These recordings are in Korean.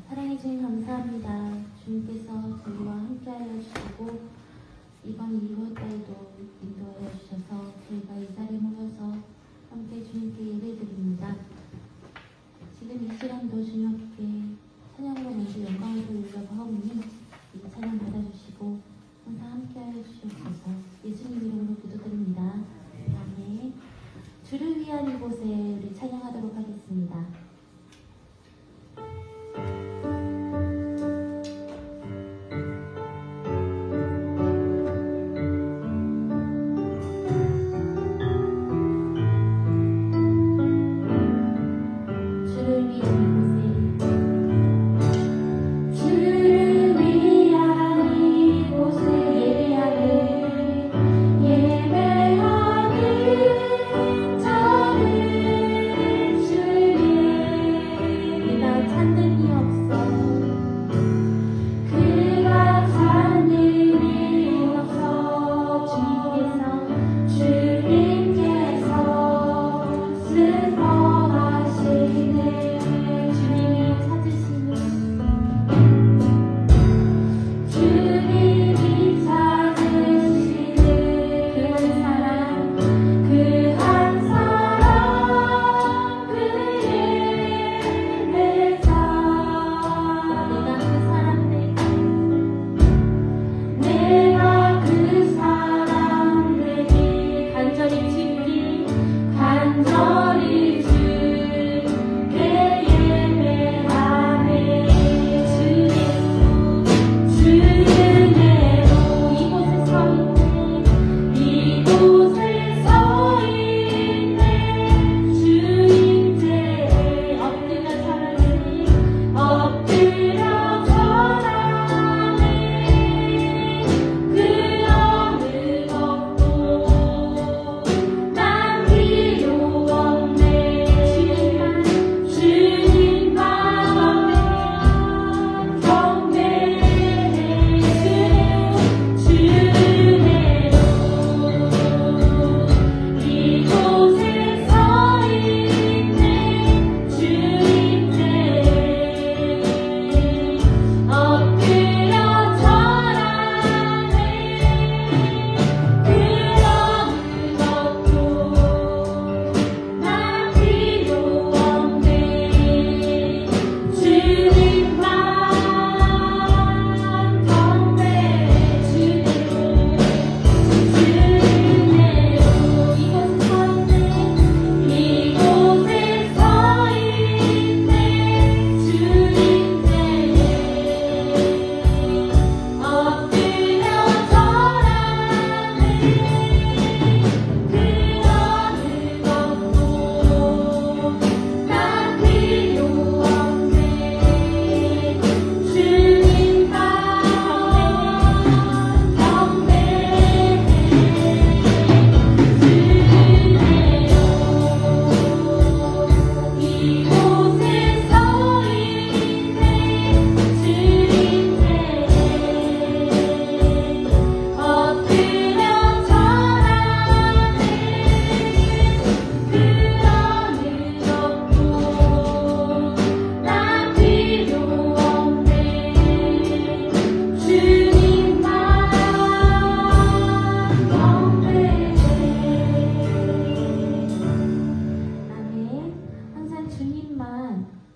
사랑해 주님 감사합니다. 주님께서 저희와 함께하여 주시고 이번 2월달도 인도하여 주셔서 저희가 이 자리에 모여서 함께 주님께 예배드립니다. 지금 이 시간도 주님께 찬양으로 먼저 영광을 돌리려고 하오니 이 찬양 받아주시고 항상 함께하여 주시옵소서. 예수님 이름으로 기도드립니다. 아멘. 주를 위한 이곳에 우리 찬양하도록 하겠습니다.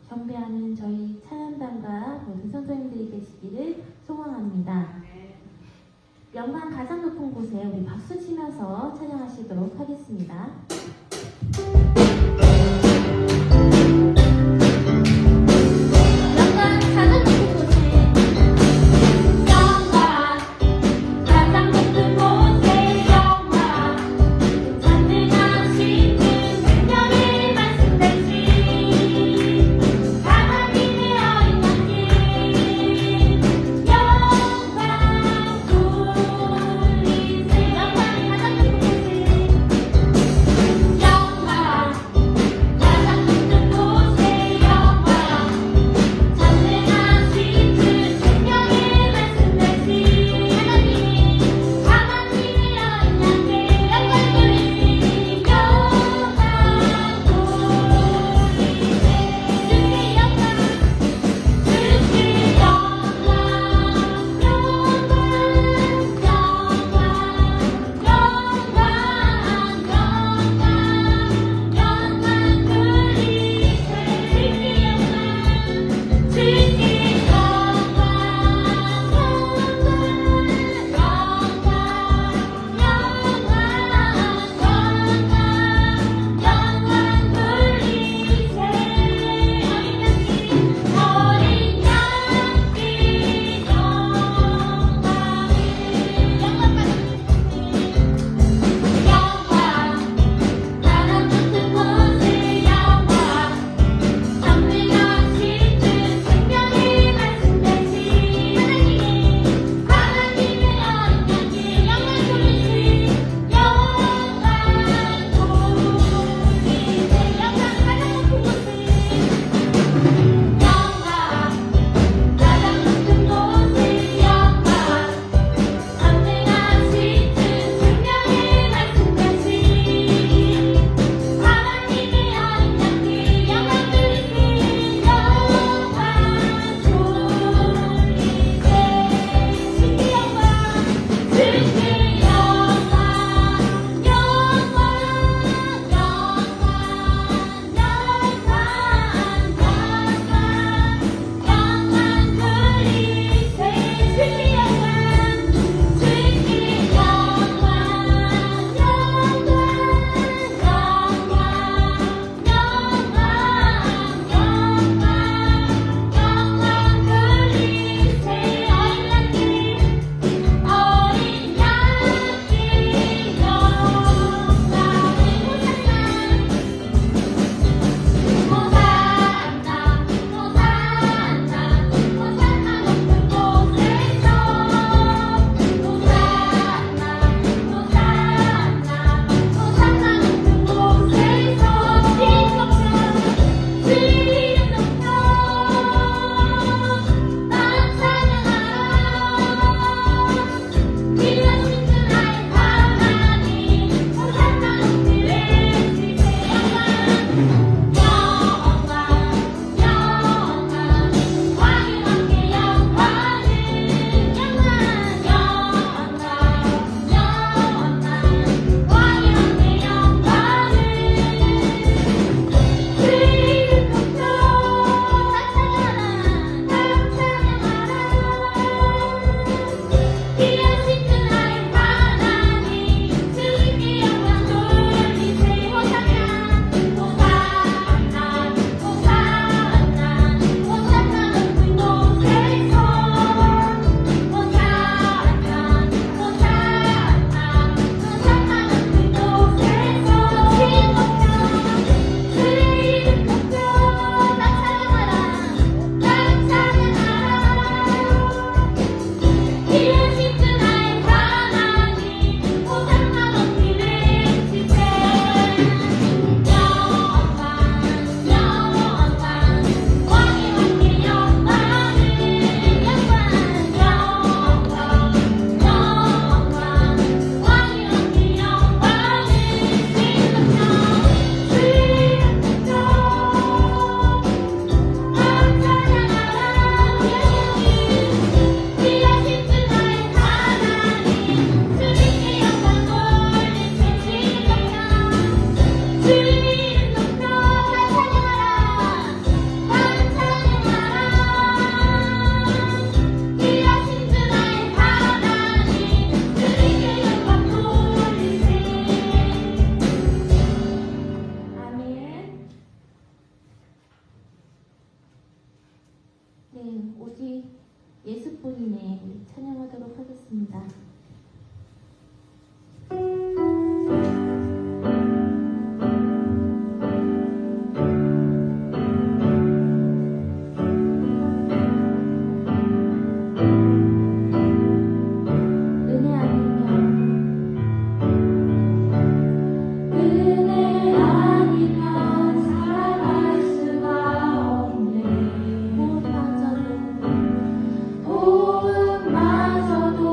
경배하는 저희 찬양단과 모든 선생님들이 계시기를 소망합니다. 영광 가장 높은 곳에 우리 박수 치면서 찬양하시도록 하겠습니다. 영광 네, 오직 예수뿐이네. 우리 찬양하도록 하겠습니다. 은혜 아니면 살아갈 수가 없네. 무엇마저도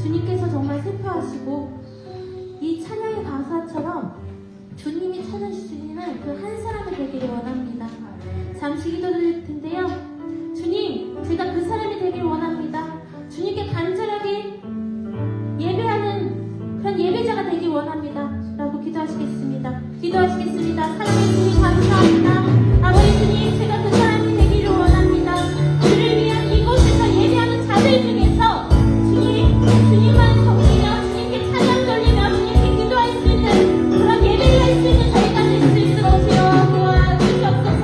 주님께서 정말 슬퍼하시고 이 찬양의 가사처럼 주님이 찾아주시는 그 한 사람이 되기를 원합니다. 잠시 기도드릴 텐데요. 주님, 제가 그 사람이 되길 원합니다. 주님께 간절하게 예배하는 그런 예배자가 되길 원합니다. 라고 기도하시겠습니다. 기도하시겠습니다. 사랑의 주님 감사합니다. 아버지 주님, 제가 그 사람이 되기를 원합니다. 주를 위한 이곳에서 예배하는 자들 중에서 주님만 섬기며 주님께 찬양 돌리며 주님께 기도할 수 있는 그런 예배를 할 수 있는 저희가 될 수 있도록 주여 도와주시옵소서.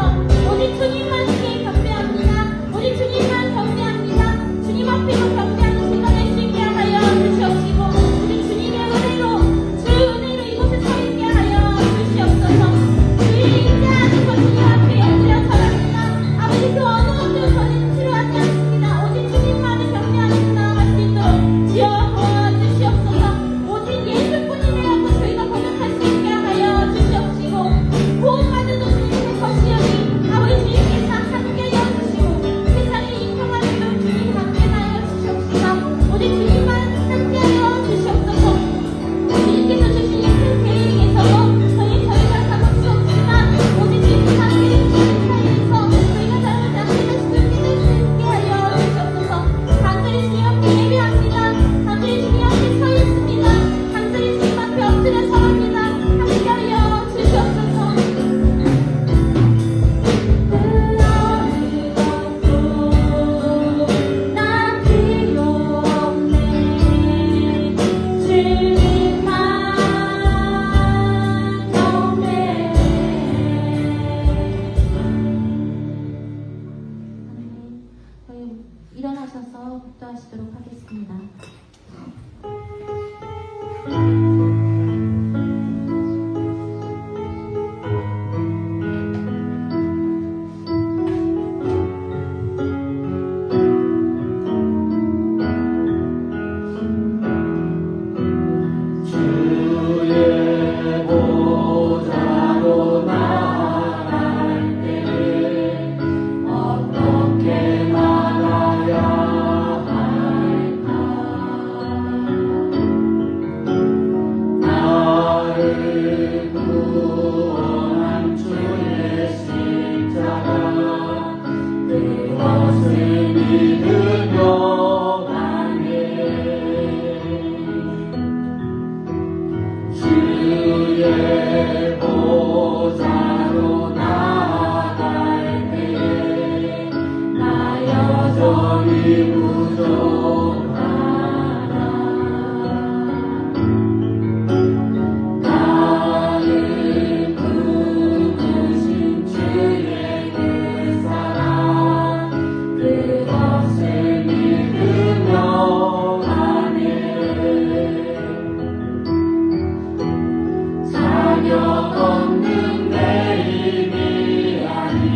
오직 주님만께 경배합니다. 오직 주님만 경배합니다. 주님 앞에서 경배하는 제가 될 수 있게 하여 주시옵시고 우리 주님의 은혜로 주 은혜로 이곳에 서 있게 하여 주시옵소서. 주의 인자하셔서 주님 앞에 엎드려 절합니다. 아버지 그 어느 것도 저는 필요하지 않습니다. 오직 주님만을 경배하면서 나아갈 수 있도록 주여 도와주시옵소서. 오직 예수뿐이라고 저희가 고백할 수 있게 하여 주시옵시고 구원받은 주님의 것이여니 아버지 주님께서 함께하여 주시고 세상에 이 평안을 주님 함께하여 주시옵소서. 오직 주님만 함께하여 주시옵소서. 주님께서 주신 큰 계획에서도 저희가 잡을 수 없지만 오직 주님께서 함께해 주시는 사이에서 저희가 잘못 잡히는 수를 믿을 수 있게 하여 주시옵소서. 간절히 주님 앞에 예배합니다. 간절히 주님 앞에 서 있습니다. 간절히 주님 앞에 엎드려 절합니다. 함께하여 주시옵소서. 난 필요 없네. 주님만 경배해. 저희 일어나셔서 기도하시도록 하겠습니다. 주의 보좌로 나아갈 때 어떻게 나가야 할까? 나를 구원한 주의 십자가 그것을 믿으며 가네. 주의 보좌로 나아갈 때에 나 여전히 부족하다. 나를 부르신 주의 그 사랑 그것을 믿으며 가네. 자격 없는 내 힘이 아닌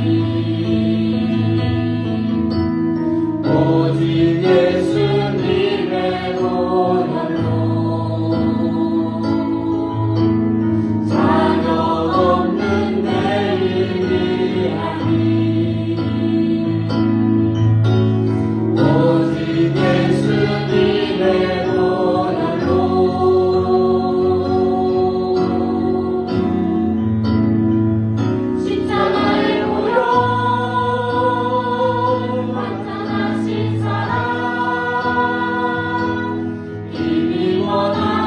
오직 예수님의 보혈로 자격 없는 내 힘이 아닌 오직 예수님의 보혈로 십자가의 보혈 완전하신 사랑 힘이 원합니다.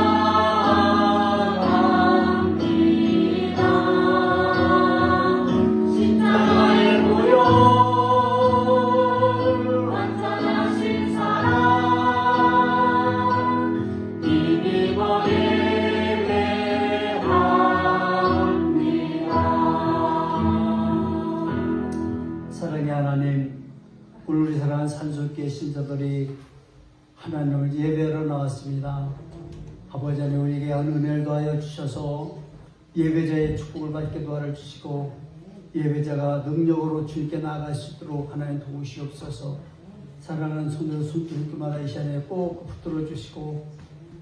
십자가의 보혈 완전하신 사랑 힘이 원합니다. 사랑의 하나님, 오늘 우리 사랑하는 산속교회 신자들이 하나님을 예배하러 나왔습니다. 아버지 하나님, 우리에게 은혜를 더하여 주셔서 예배자의 축복을 받게 도와를 주시고 예배자가 능력으로 주님께 나아갈 수 있도록 하나님 도우시옵소서. 사랑하는 성도 손길마다 이 시간에 꼭 붙들어 주시고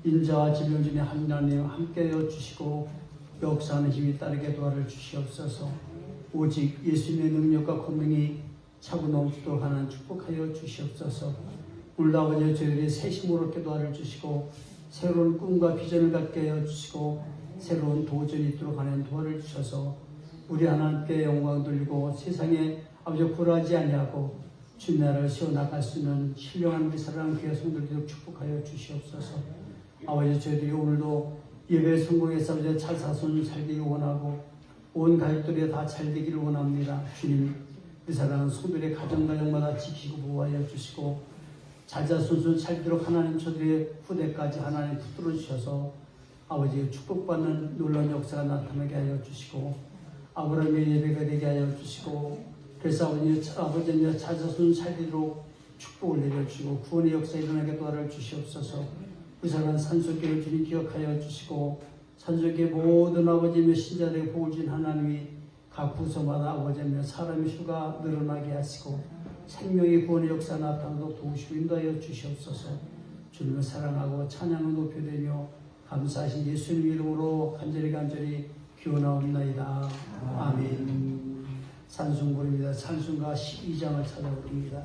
인자와 질병 중에 하나님 함께하여 주시고 역사하는 힘이 따르게 도와를 주시옵소서. 오직 예수님의 능력과 권능이 차고 넘치도록 하는 축복하여 주시옵소서. 오늘도 아버지 저희들이 새 힘으로 기도를 주시고 새로운 꿈과 비전을 갖게 하여 주시고 새로운 도전이 있도록 하는 도와를 주셔서 우리 하나님께 영광 돌리고 세상에 아버지 불하지 아니하고 주님 나라를 세워나갈 수 있는 신령한 우리 사랑하는 귀한 성도들을 축복하여 주시옵소서. 아버지 저희들이 오늘도 예배 성공해서 아버지 찰사손 살기를 원하고 온 가족들이 다 잘 되기를 원합니다. 주님 우리 사랑하는 성도들의 가정마다 지키고 보호하여 주시고 자자손손 살도록 하나님 저들의 후대까지 하나님 붙들어 주셔서 아버지의 축복받는 놀라운 역사가 나타나게 하여 주시고 아브라함의 예배가 되게 하여 주시고 그래서 아버지의 자자손 살리도록 축복을 내려주시고 구원의 역사에 일어나게 도와를 주시옵소서. 그 사랑하는 산속교를 주님 기억하여 주시고 산속의 모든 아버지의 신자들의 복을 준 하나님이 각 부서마다 아버지의 사람의 수가 늘어나게 하시고 생명의 구원의 역사 나타나도록 도우시고 인도하여 주시옵소서. 주님을 사랑하고 찬양을 높여드리며 감사하신 예수님 이름으로 간절히 기원하옵나이다. 아멘. 산sun고입니다. 산sun가 12장을 찾아봅니다.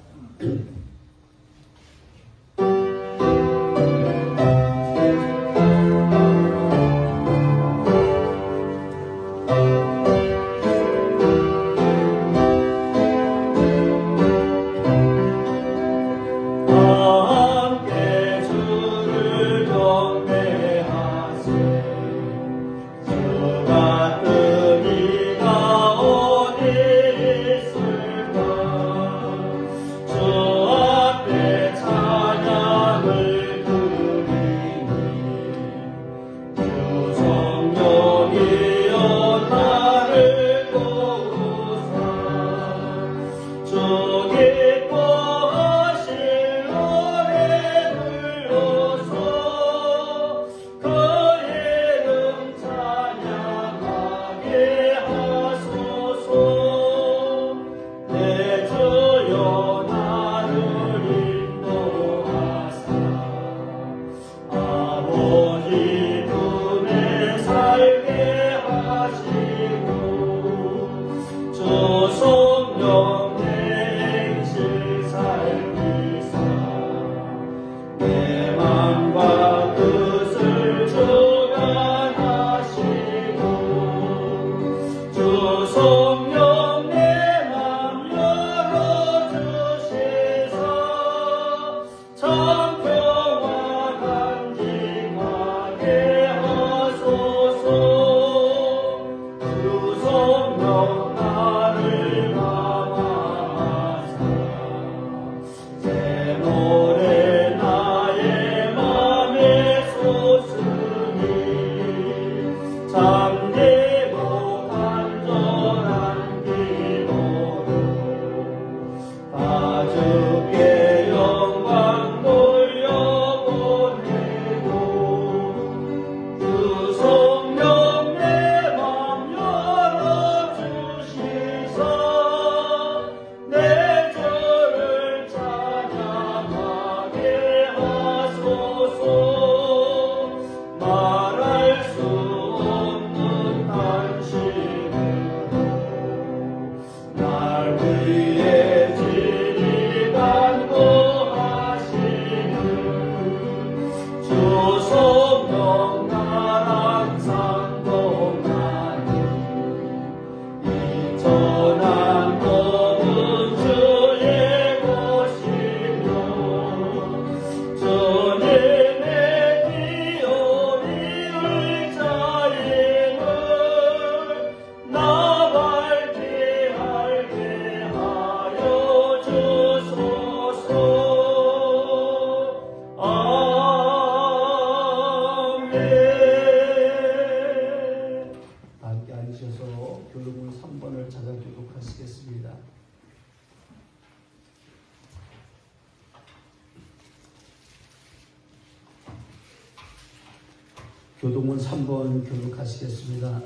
교동문 3번 교독하시겠습니다.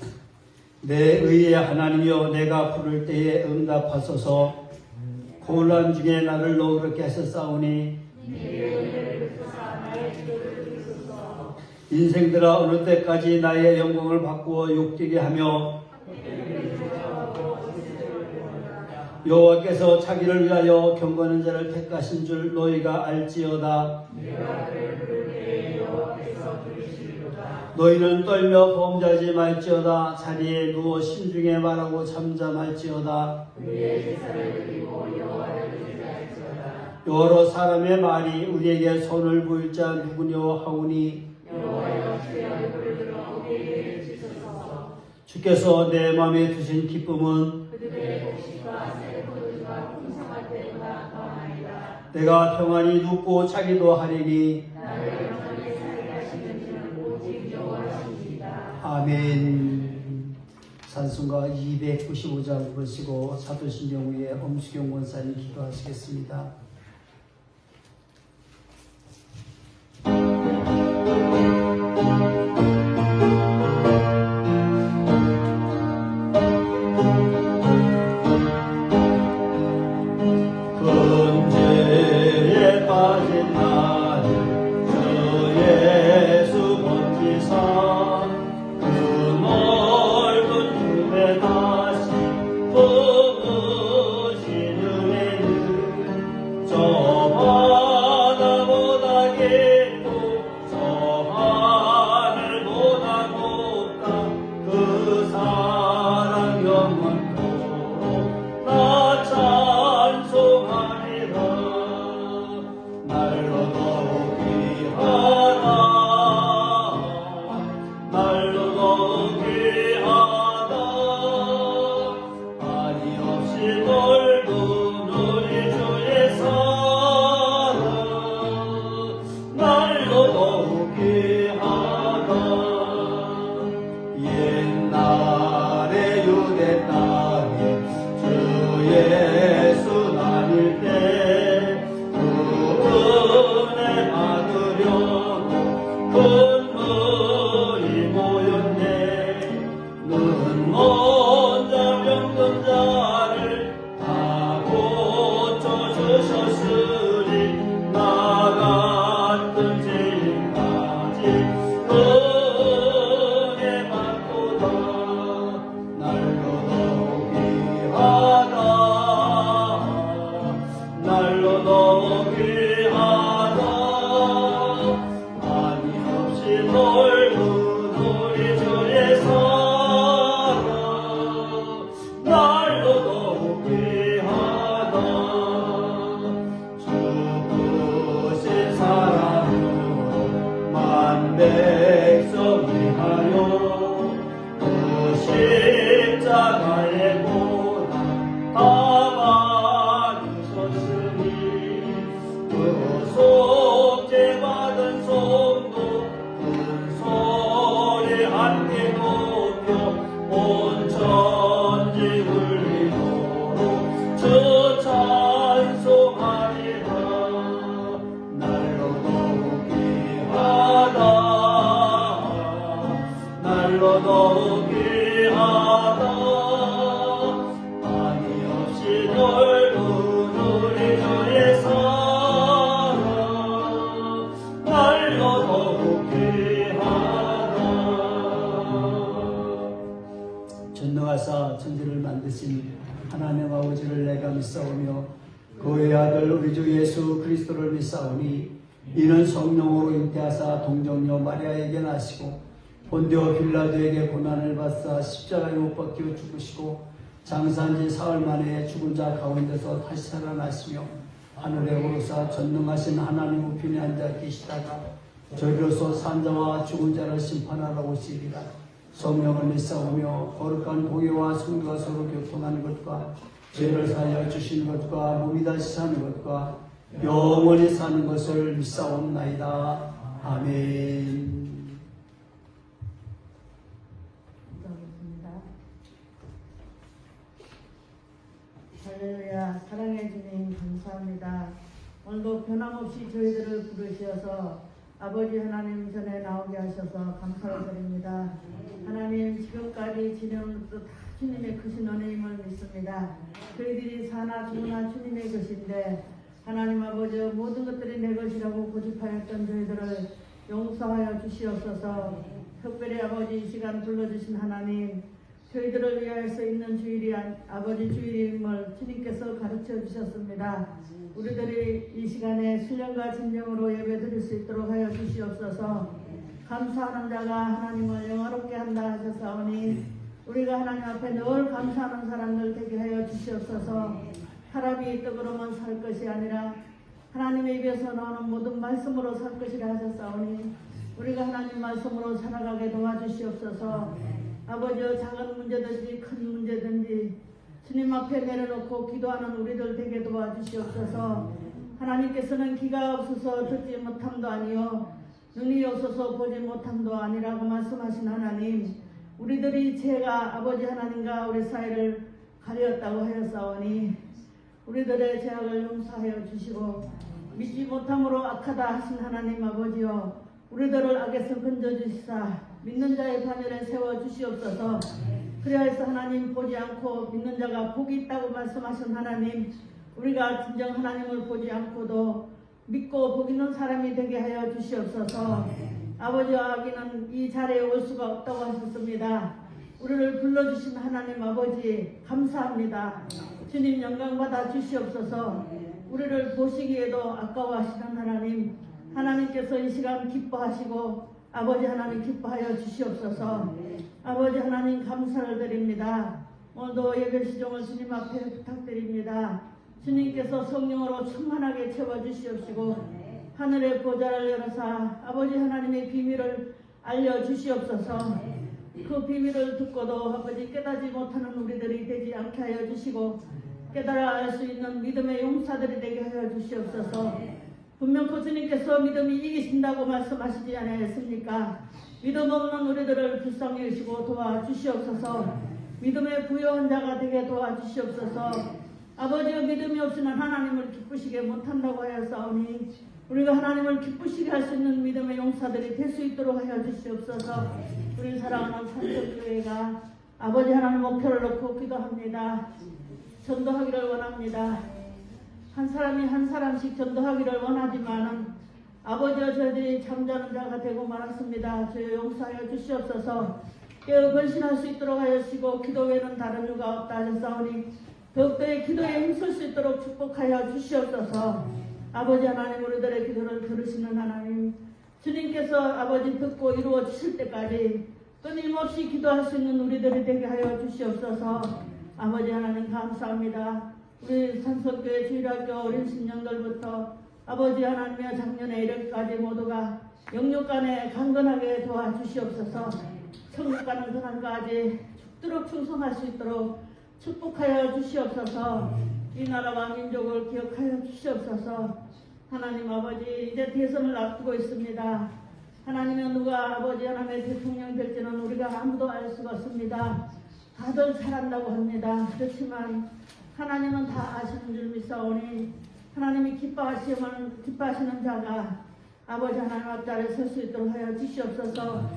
내 의의 하나님이여 내가 부를 때에 응답하소서. 고난 중에 나를 너그럽게 하셨사오니 인생들아 어느 때까지 나의 영광을 바꾸어 욕되게 하며 여호와께서 자기를 위하여 경건한 자를 택하신 줄 너희가 알지어다. 너희는 떨며 범죄하지 말지어다. 자리에 누워 신중에 말하고 잠잠할지어다. 여러 사람의 말이 우리에게 손을 보일 자 누구뇨 하오니 주께서 내 마음에 두신 기쁨은 내가 평안히 눕고 자기도 하리니 아멘. 산송가 295장 부르시고 사도신경 위에 엄수경 권사님 기도하시겠습니다. 근죄에 빠진 나를 주 예수 번지사 그 넓은 품에 다시 품으신 은혜는 저 바다보다 깊고 저 하늘보다 높다. 그 사랑 영원토록 나 찬송하리라. 날로 더욱 귀하다. 날로 더욱 귀하다. 아니 없이 넓은 우리 주의 사랑. 날로 더욱 귀하다. 옛날에 유대 땅에 주 예수 다닐 때 그 은혜 받으려고 군물이 모였네. 눈먼 자 병든 자를 다 고쳐주셨으니 나 같은 죄인까지 은혜 받도다. 날로 더욱 귀하다. 날로 더욱 귀하다. 아니 없이 넓은 우리 주의 사랑. 날로 더욱 귀하다. 죽으신 사랑으로 만 백성 위하여 그 십자가의 고난 다 받으셨으니 그 속죄 받은 손도 큰 소리 함께 높여 온 천지 울리도록 주 찬송하리라. 날로 더욱 귀하다. 날로 더욱 귀하다. 아니 없이 넓은 우리 주의 사랑. 날로 더욱 귀하다. 전능하사 천지를 만드신 하나님 아버지를 내가 믿사오며 그의 아들 우리 주 예수 그리스도를 믿사오니 이는 성령으로 잉태하사 동정녀 마리아에게 나시고 본디오 빌라도에게 고난을 받사 십자가에 못 박혀 죽으시고 장사한 지 사흘 만에 죽은 자 가운데서 다시 살아나시며 하늘에 오르사 전능하신 하나님 우편에 앉아 계시다가 저희로서 산자와 죽은 자를 심판하러 오시리라. 성령을 믿사오며 거룩한 보혜와 성도가 서로 교통하는 것과 죄를 사하여 주시는 것과 몸이 다시 사는 것과 영원히 사는 것을 믿사옵나이다. 아멘. 기도하겠습니다. 할렐루야. 사랑해 주님 감사합니다. 오늘도 변함없이 저희들을 부르셔서 아버지 하나님 전에 나오게 하셔서 감사를 드립니다. 하나님 지금까지 지내온 것도 다 주님의 크신 은혜임을 믿습니다. 저희들이 사나 죽으나 주님의 것인데 하나님 아버지 모든 것들이 내 것이라고 고집하였던 저희들을 용서하여 주시옵소서. 특별히 아버지 이 시간 불러주신 하나님 저희들을 위할 수 있는 주일이 아버지 주일임을 주님께서 가르쳐 주셨습니다. 우리들이 이 시간에 신령과 진정으로 예배 드릴 수 있도록 하여 주시옵소서. 감사하는 자가 하나님을 영화롭게 한다 하셨사오니 우리가 하나님 앞에 늘 감사하는 사람들 되게 하여 주시옵소서. 사람이 떡으로만 살 것이 아니라 하나님의 입에서 나오는 모든 말씀으로 살 것이라 하셨사오니 우리가 하나님 말씀으로 살아가게 도와주시옵소서. 아버지여, 작은 문제든지 큰 문제든지 주님 앞에 내려놓고 기도하는 우리들 되게 도와주시옵소서. 하나님께서는 귀가 없어서 듣지 못함도 아니요 눈이 없어서 보지 못함도 아니라고 말씀하신 하나님, 우리들이 죄가 아버지 하나님과 우리 사이를 가렸다고 하였사오니 우리들의 죄악을 용서하여 주시고 믿지 못함으로 악하다 하신 하나님 아버지여, 우리들을 악에서 건져주시사 믿는 자의 반열에 세워주시옵소서. 그리하여서 하나님, 보지 않고 믿는 자가 복이 있다고 말씀하신 하나님, 우리가 진정 하나님을 보지 않고도 믿고 복 있는 사람이 되게 하여 주시옵소서. 아버지와 아기는 이 자리에 올 수가 없다고 하셨습니다. 우리를 불러주신 하나님 아버지 감사합니다. 주님 영광 받아 주시옵소서. 우리를 보시기에도 아까워하시는 하나님, 하나님께서 이 시간 기뻐하시고 아버지 하나님 기뻐하여 주시옵소서. 아버지 하나님 감사를 드립니다. 오늘도 예배 시종을 주님 앞에 부탁드립니다. 주님께서 성령으로 충만하게 채워주시옵시고 하늘의 보좌를 열어사 아버지 하나님의 비밀을 알려주시옵소서. 그 비밀을 듣고도 아버지 깨닫지 못하는 우리들이 되지 않게 하여 주시고 깨달아 알 수 있는 믿음의 용사들이 되게 하여 주시옵소서. 분명 주님께서 믿음이 이기신다고 말씀하시지 않았습니까? 믿음 없는 우리들을 불쌍히 여시고 도와주시옵소서. 믿음의 부여한 자가 되게 도와주시옵소서. 아버지의 믿음이 없이는 하나님을 기쁘시게 못한다고 하였사오니 우리가 하나님을 기쁘시게 할 수 있는 믿음의 용사들이 될 수 있도록 하여 주시옵소서. 우리 사랑하는 산적교회가 아버지 하나님 목표를 놓고 기도합니다. 전도하기를 원합니다. 한 사람이 한 사람씩 전도하기를 원하지만은 아버지와 저희들이 잠자는 자가 되고 말았습니다. 저희 용서하여 주시옵소서. 깨어 번신할 수 있도록 하여주시고 기도 외에는 다른 이유가 없다 하셨사오니 더욱더 기도에 힘쓸 수 있도록 축복하여 주시옵소서. 아버지 하나님, 우리들의 기도를 들으시는 하나님, 주님께서 아버지 듣고 이루어 주실 때까지 끊임없이 기도할 수 있는 우리들이 되게 하여 주시옵소서. 아버지 하나님 감사합니다. 우리 산석교회 주일학교 어린 신령들부터 아버지 하나님의 작년에 이렇게까지 모두가 영육간에 강건하게 도와주시옵소서. 천국 가는 그날까지 죽도록 충성할 수 있도록 축복하여 주시옵소서. 이 나라와 민족을 기억하여 주시옵소서. 하나님 아버지, 이제 대선을 앞두고 있습니다. 하나님은 누가 아버지 하나님의 대통령 될지는 우리가 아무도 알 수가 없습니다. 다들 잘한다고 합니다. 그렇지만 하나님은 다 아시는 줄 믿사오니 하나님이 기뻐하시는 자가 아버지 하나님 앞자리에 설 수 있도록 하여 주시옵소서.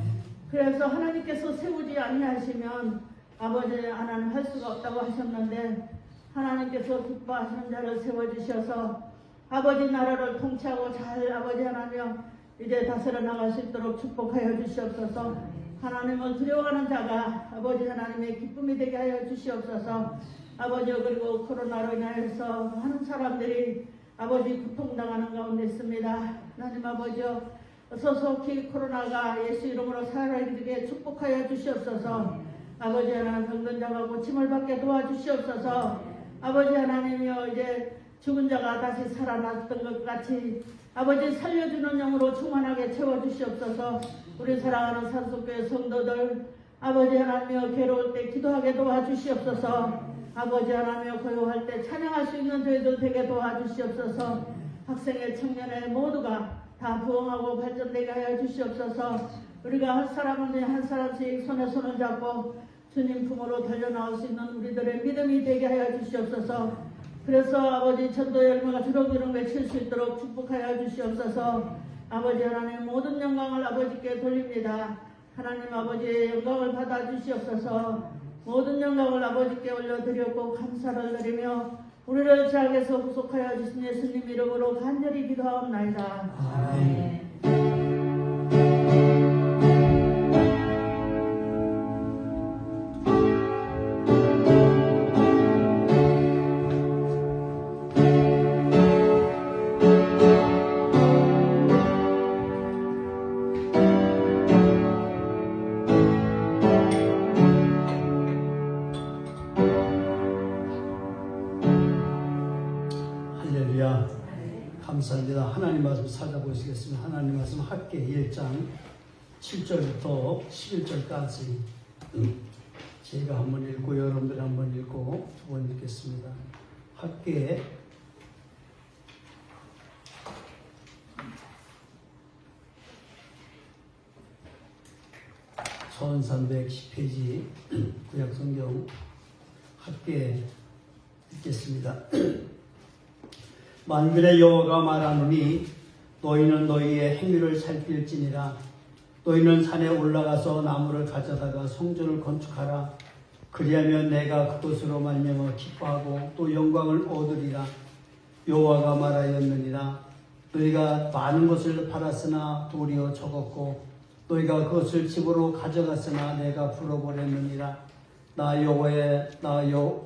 그래서 하나님께서 세우지 아니하시면 아버지 하나님 할 수가 없다고 하셨는데 하나님께서 기뻐하시는 자를 세워주셔서 아버지 나라를 통치하고 잘 아버지 하나님 이제 다스려 나갈 수 있도록 축복하여 주시옵소서. 하나님을 두려워하는 자가 아버지 하나님의 기쁨이 되게 하여 주시옵소서. 아버지, 그리고 코로나로 인하여서 많은 사람들이 아버지 고통당하는 가운데 있습니다. 하나님 아버지여, 소속히 코로나가 예수 이름으로 사라지게 축복하여 주시옵소서. 아버지 하나님, 병든 자가 고침을 받게 도와주시옵소서. 아버지 하나님이여, 이제 죽은 자가 다시 살아났던 것 같이 아버지 살려주는 영으로 충만하게 채워주시옵소서. 우리 사랑하는 산속교회 성도들 아버지 하나님이여, 괴로울 때 기도하게 도와주시옵소서. 아버지 하나님이여, 고요할 때 찬양할 수 있는 저희들 되게 도와주시옵소서. 학생의 청년의 모두가 다 부흥하고 발전되게 하여 주시옵소서. 우리가 한 사람은 한 사람씩 손에 손을 잡고 주님 품으로 달려나올 수 있는 우리들의 믿음이 되게 하여 주시옵소서. 그래서 아버지 전도 열매가 주렁주렁 맺힐 수 있도록 축복하여 주시옵소서. 아버지 하나님, 모든 영광을 아버지께 돌립니다. 하나님 아버지의 영광을 받아 주시옵소서. 모든 영광을 아버지께 올려드렸고 감사를 드리며 우리를 죄악에서 구속하여 주신 예수님 이름으로 간절히 기도하옵나이다. 아멘. 감사합니다. 하나님 말씀 찾아보시겠습니다. 하나님 말씀 학계 1장 7절부터 11절까지 제가 한번 읽고 여러분들 한번 읽고 두 번 읽겠습니다. 학계 1310페이지 구약성경 학계 읽겠습니다. 만군의 여호와가 말하노니 너희는 너희의 행위를 살필지니라. 너희는 산에 올라가서 나무를 가져다가 성전을 건축하라. 그리하면 내가 그것으로 말미암아 기뻐하고 또 영광을 얻으리라. 여호와가 말하였느니라. 너희가 많은 것을 팔았으나 도리어 적었고 너희가 그것을 집으로 가져갔으나 내가 풀어버렸느니라. 나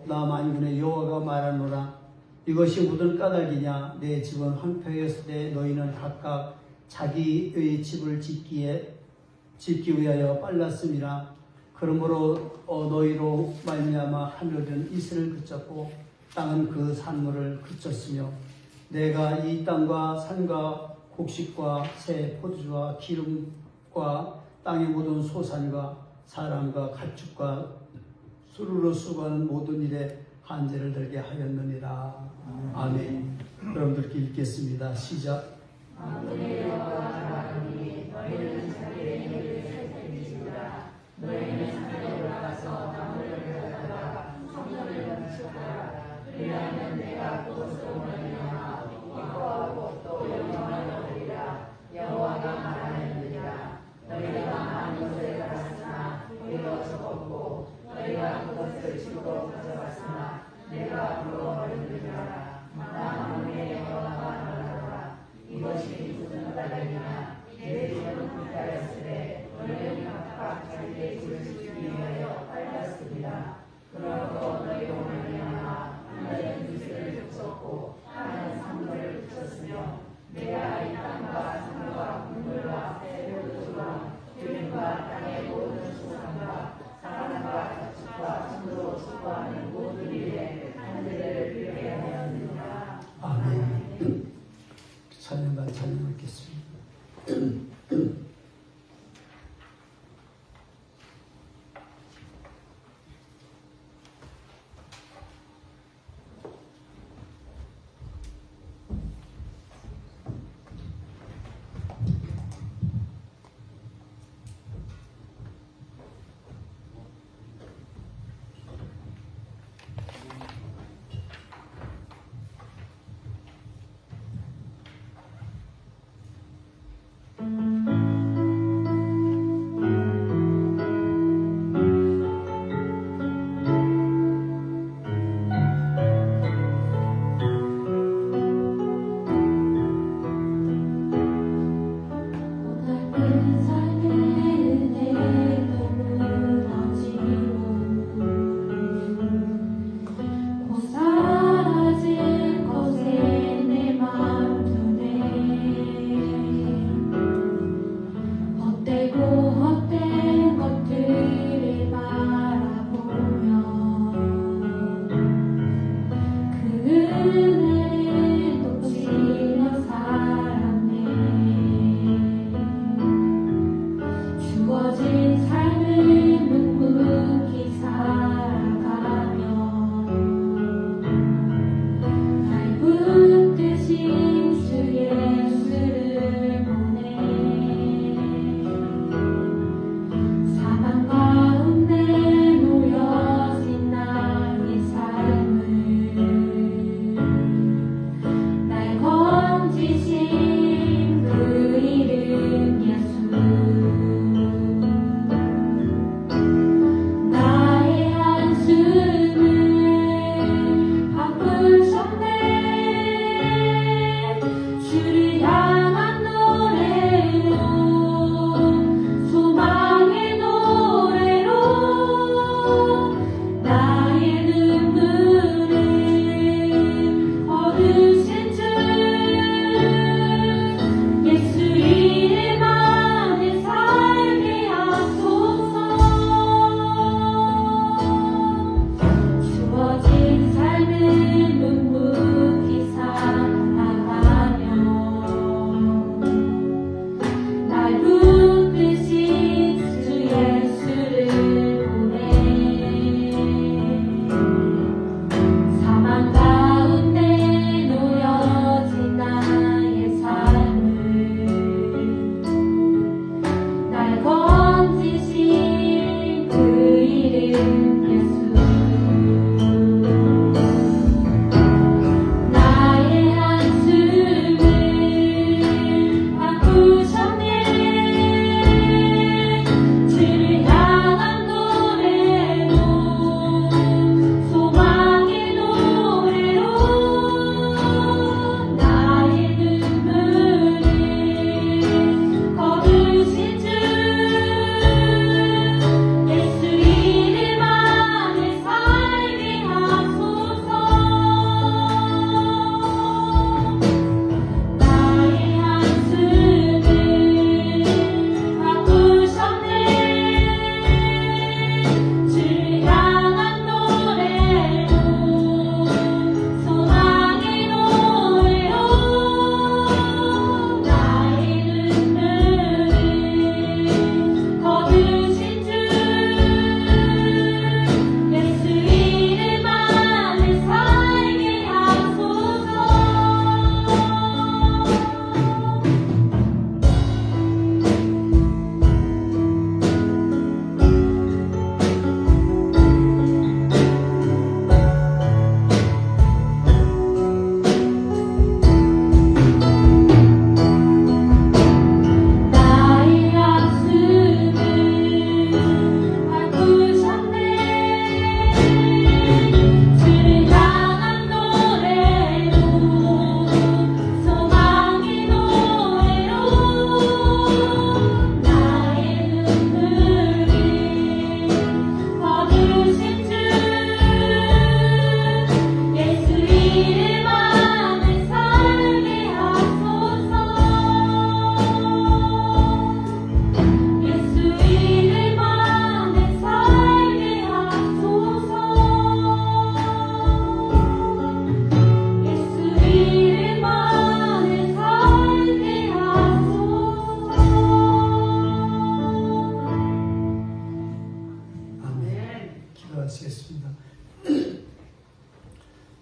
만군의 여호와가 말하노라. 이것이 무슨 까닭이냐? 내 집은 황폐했을 때 너희는 각각 자기의 집을 짓기 위하여 빨랐음이라. 그러므로 너희로 말미암아 하늘은 이슬을 그쳤고 땅은 그 산물을 그쳤으며 내가 이 땅과 산과 곡식과 새 포도주와 기름과 땅의 모든 소산과 사람과 가축과 수루로 수고하는 모든 일에 한제를 들게 하였느니라. 아멘. 여러분들께 읽겠습니다. 시작. 만군의 여호와가 말하노니 너희는 자기의 행위를 살필지니라. 너희는 산에 올라가서 나무를 가져다가 성전을 건축하라. 그리하면 내가 그것으로 말미암아 기뻐하고 또 영광을 얻으리라. 여호와가 말하였느니라. 너희가 많은 것을 팔았으나 도리어 적었고 너희가 그것을 집으로 가져갔으나 내가 풀어버렸느니라. 나 만군의 여호와가 말하노라. 이것이 무슨 까닭이냐? 내 집은 황폐하였을 때 너희는 각각 자기의 집을 짓기 위하여 빨랐습니다. 그러므로 너희로 말미암아 하늘은 이슬을 그쳤고 땅은 산물을 그쳤으며 내가 이 땅과 산과 국물과 새 포도주와 기름과 땅의 모든 소산과 사람과 가축과 손으로 수고하는 모든 일에 한들을 빌게 하였느니라. 아멘. 찬양과 찬양하겠습니다. 건지신 그 이름 예수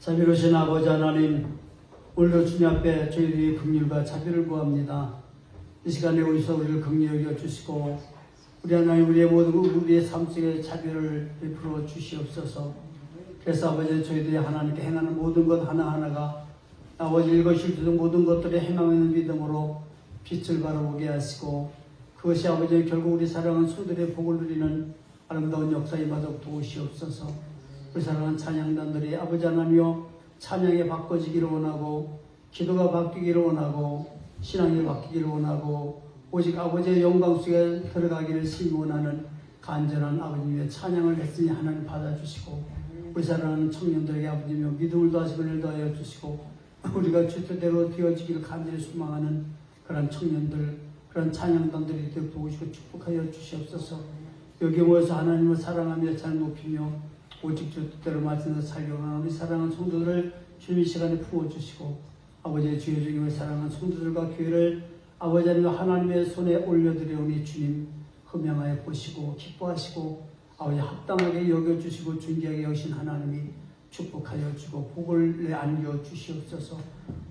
자비로우신 아버지 하나님, 오늘도 주님 앞에 저희들이 긍휼과 자비를 구합니다. 이 시간에 오셔서 우리를 긍휼히 여겨 주시고 우리 하나님 우리의 모든 우리의 삶 속에 자비를 베풀어 주시옵소서. 그래서 아버지 저희들이 하나님께 행하는 모든 것 하나하나가 아버지 읽으실 모든 것들의 행하는 믿음으로 빛을 바라보게 하시고 그것이 아버지 결국 우리 사랑하는 손들의 복을 누리는 아름다운 역사에 마도 도우시옵소서. 우리 사랑하는 찬양단들이 아버지 하나님여 찬양에 바꿔지기를 원하고 기도가 바뀌기를 원하고 신앙이 바뀌기를 원하고 오직 아버지의 영광 속에 들어가기를 심히 원하는 간절한 아버님의 찬양을 했으니 하나님 받아주시고 우리 사랑하는 청년들에게 아버지며 믿음을 더하시고 은혜를 더하여 주시고 우리가 주뜻대로 되어지기를 간절히 소망하는 그런 청년들 그런 찬양단들이 되어 도우시고 축복하여 주시옵소서. 여기 모여서 하나님을 사랑하며 잘 높이며 오직 주 뜻대로 말씀에서 살려고 하는 우리 사랑하는 성도들을 주님 시간에 부어주시고 아버지의 주의 중임을 사랑하는 성도들과 교회를 아버지 하나님의 손에 올려드려오니 주님 흠양하여 보시고 기뻐하시고 아버지 합당하게 여겨주시고 존귀하게 여기신 하나님이 축복하여 주고 복을 안겨 주시옵소서.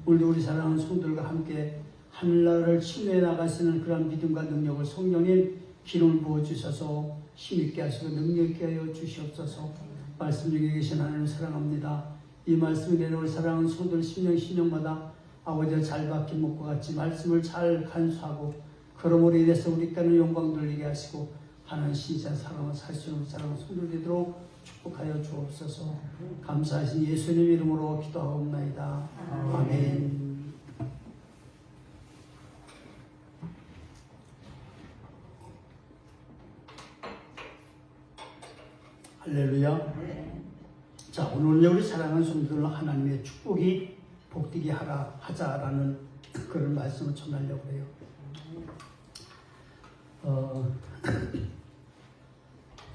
오늘도 우리 사랑하는 성도들과 함께 하늘나라를 침례해 나가시는 그런 믿음과 능력을 성령님 기름을 부어주셔서 힘있게 하시고 능력있게 하여 주시옵소서. 말씀 중에 계신 하나님을 사랑합니다. 이 말씀이 내려올 사랑하는 성도들 심령마다 아버지가 잘 박힌 목과 같이 말씀을 잘 간수하고 그러므로 인해서 우리께는 영광 돌리게 하시고 하나님 신자 사랑을 살 수 있는 사랑을 성도들 되도록 축복하여 주옵소서. 감사하신 예수님 이름으로 기도하옵나이다. 아멘. 할렐루야. 자, 오늘은요 우리 사랑하는 성도들 하나님의 축복이 복되게 하자라는 그런 말씀을 전하려고 해요.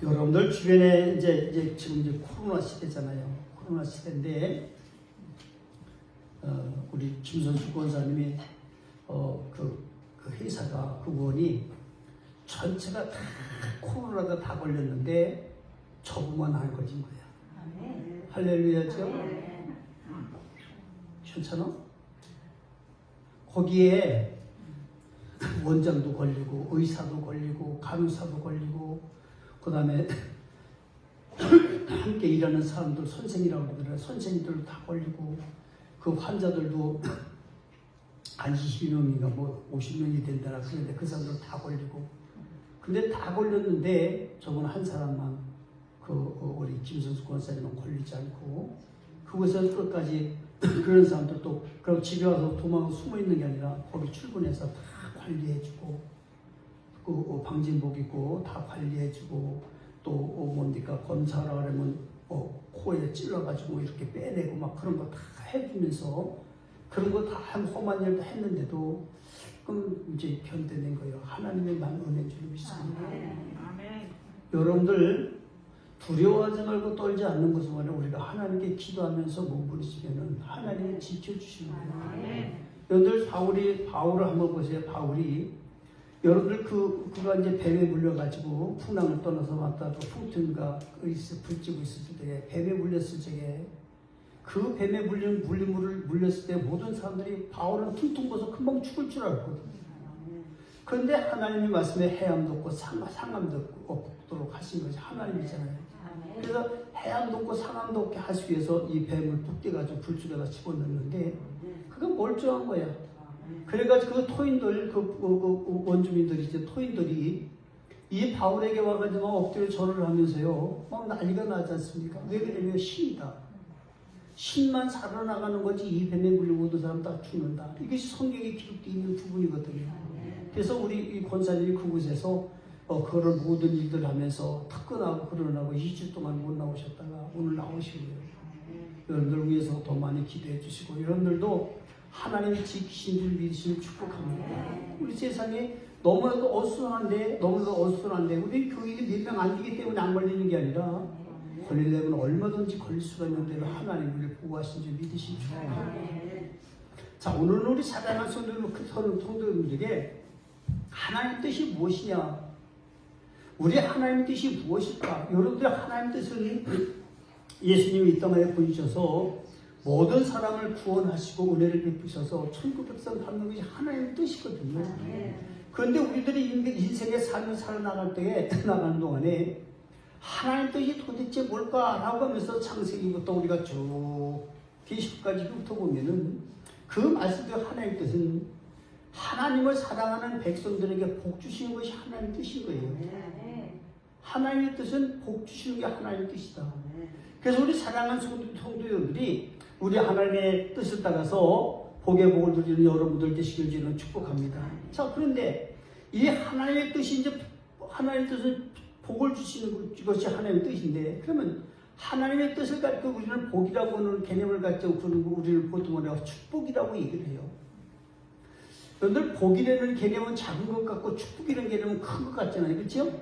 여러분들 주변에 이제 지금 코로나 시대잖아요. 코로나 시대인데 우리 김선수 권사님이 그 회사가 그분이 전체가 다 코로나가 다 걸렸는데 저분만 안 걸린 거야. 할렐루야죠? 괜찮아? 거기에 원장도 걸리고 의사도 걸리고 간호사도 걸리고 그 다음에 함께 일하는 사람들 선생이라고 그러더라고요. 선생님들도 다 걸리고 그 환자들도 한 20명인가 뭐 50명이 된다나 그런데 그 사람들 다 걸리고 근데 다 걸렸는데 저분 한 사람만 우리 김선수 권사님은 걸리지 않고 그곳에서 끝까지 그런 사람들도 그럼 집에 와서 도망 숨어 있는 게 아니라 거기 출근해서 다 관리해주고 그 방진복 입고 다 관리해주고 또 뭡니까 검사하라 그러면 코에 찔러가지고 이렇게 빼내고 막 그런 거 다 해주면서 그런 거 다 험한 일도 했는데도 그럼 이제 견뎌낸 거예요. 하나님의 은혜인 줄 믿습니다. 여러분들 두려워하지 말고 떨지 않는 것은 말이야 우리가 하나님께 기도하면서 몸부림치면은 하나님이 지켜주시는 거예요. 여러분들 바울을 한번 보세요. 바울이 여러분들 그가 이제 뱀에 물려가지고 풍랑을 떠나서 왔다 또 풍튼과 불지고 있을 때 뱀에 물렸을 적에 그 뱀에 물렸을 때 모든 사람들이 바울은 퉁퉁 벗어 금방 죽을 줄 알거든요. 그런데 하나님이 말씀에 해암도 없고 상암도 없도록 하신 것이 하나님이잖아요. 그래서 해암도 없고 상암도 없게 하시기 위해서 이 뱀을 붙여가지고 불줄에다 집어넣는데 그건 멀쩡한 거야. 그래가지고 그 토인들, 원주민들이 이제 토인들이 이 바울에게 와가지고 엎드려 절을 하면서요, 막 난리가 나지 않습니까? 왜 그러냐면 신이다. 신만 살아나가는 거지 이 뱀에 물린 모든 사람 다 죽는다. 이것이 성경에 기록되어 있는 부분이거든요. 그래서 우리 이 권사님이 그곳에서 그거를 모든 일들 하면서 특근하고 그러나고 2주 동안 못 나오셨다가 오늘 나오시고요. 여러분들 위해서 더 많이 기도해 주시고 여러분들도 하나님이 지키신 줄 믿으시면 축복합니다. 우리 세상에 너무나도 어수선한데 우리 교인이 몇 명 안 되기 때문에 안 걸리는 게 아니라 걸리려면 얼마든지 걸릴 수가 있는데 하나님 우리를 보호하신 줄 믿으시면 축복합니다. 자, 오늘은 우리 사랑하는 성도들에게 하나님 뜻이 무엇이냐? 우리 하나님의 뜻이 무엇일까? 여러분들 하나님의 뜻은 예수님이 이 땅에 보이셔서 모든 사람을 구원하시고 은혜를 베푸셔서 천국 백성 받는 것이 하나님의 뜻이거든요. 그런데 우리들이 인생에 살아나갈 때에 나가는 동안에 하나님 뜻이 도대체 뭘까라고 하면서 창세기부터 우리가 쭉 계시록까지부터 보면은 그 말씀대로 하나님 뜻은 하나님을 사랑하는 백성들에게 복 주시는 것이 하나님의 뜻인 거예요. 하나님의 뜻은 복 주시는 게 하나님의 뜻이다. 그래서 우리 사랑하는 성도들이 우리 하나님의 뜻을 따라서 복의 복을 누리는 여러분들 되시길 저는 축복합니다. 자, 그런데 이 하나님의 뜻이 이제 하나님의 뜻은 복을 주시는 것이 하나님의 뜻인데, 그러면 하나님의 뜻을 가지고 우리는 복이라고 하는 개념을 가지고 우리를 보통 축복이라고 얘기를 해요. 여러분들 복이라는 개념은 작은 것 같고 축복이라는 개념은 큰 것 같잖아요. 그렇죠?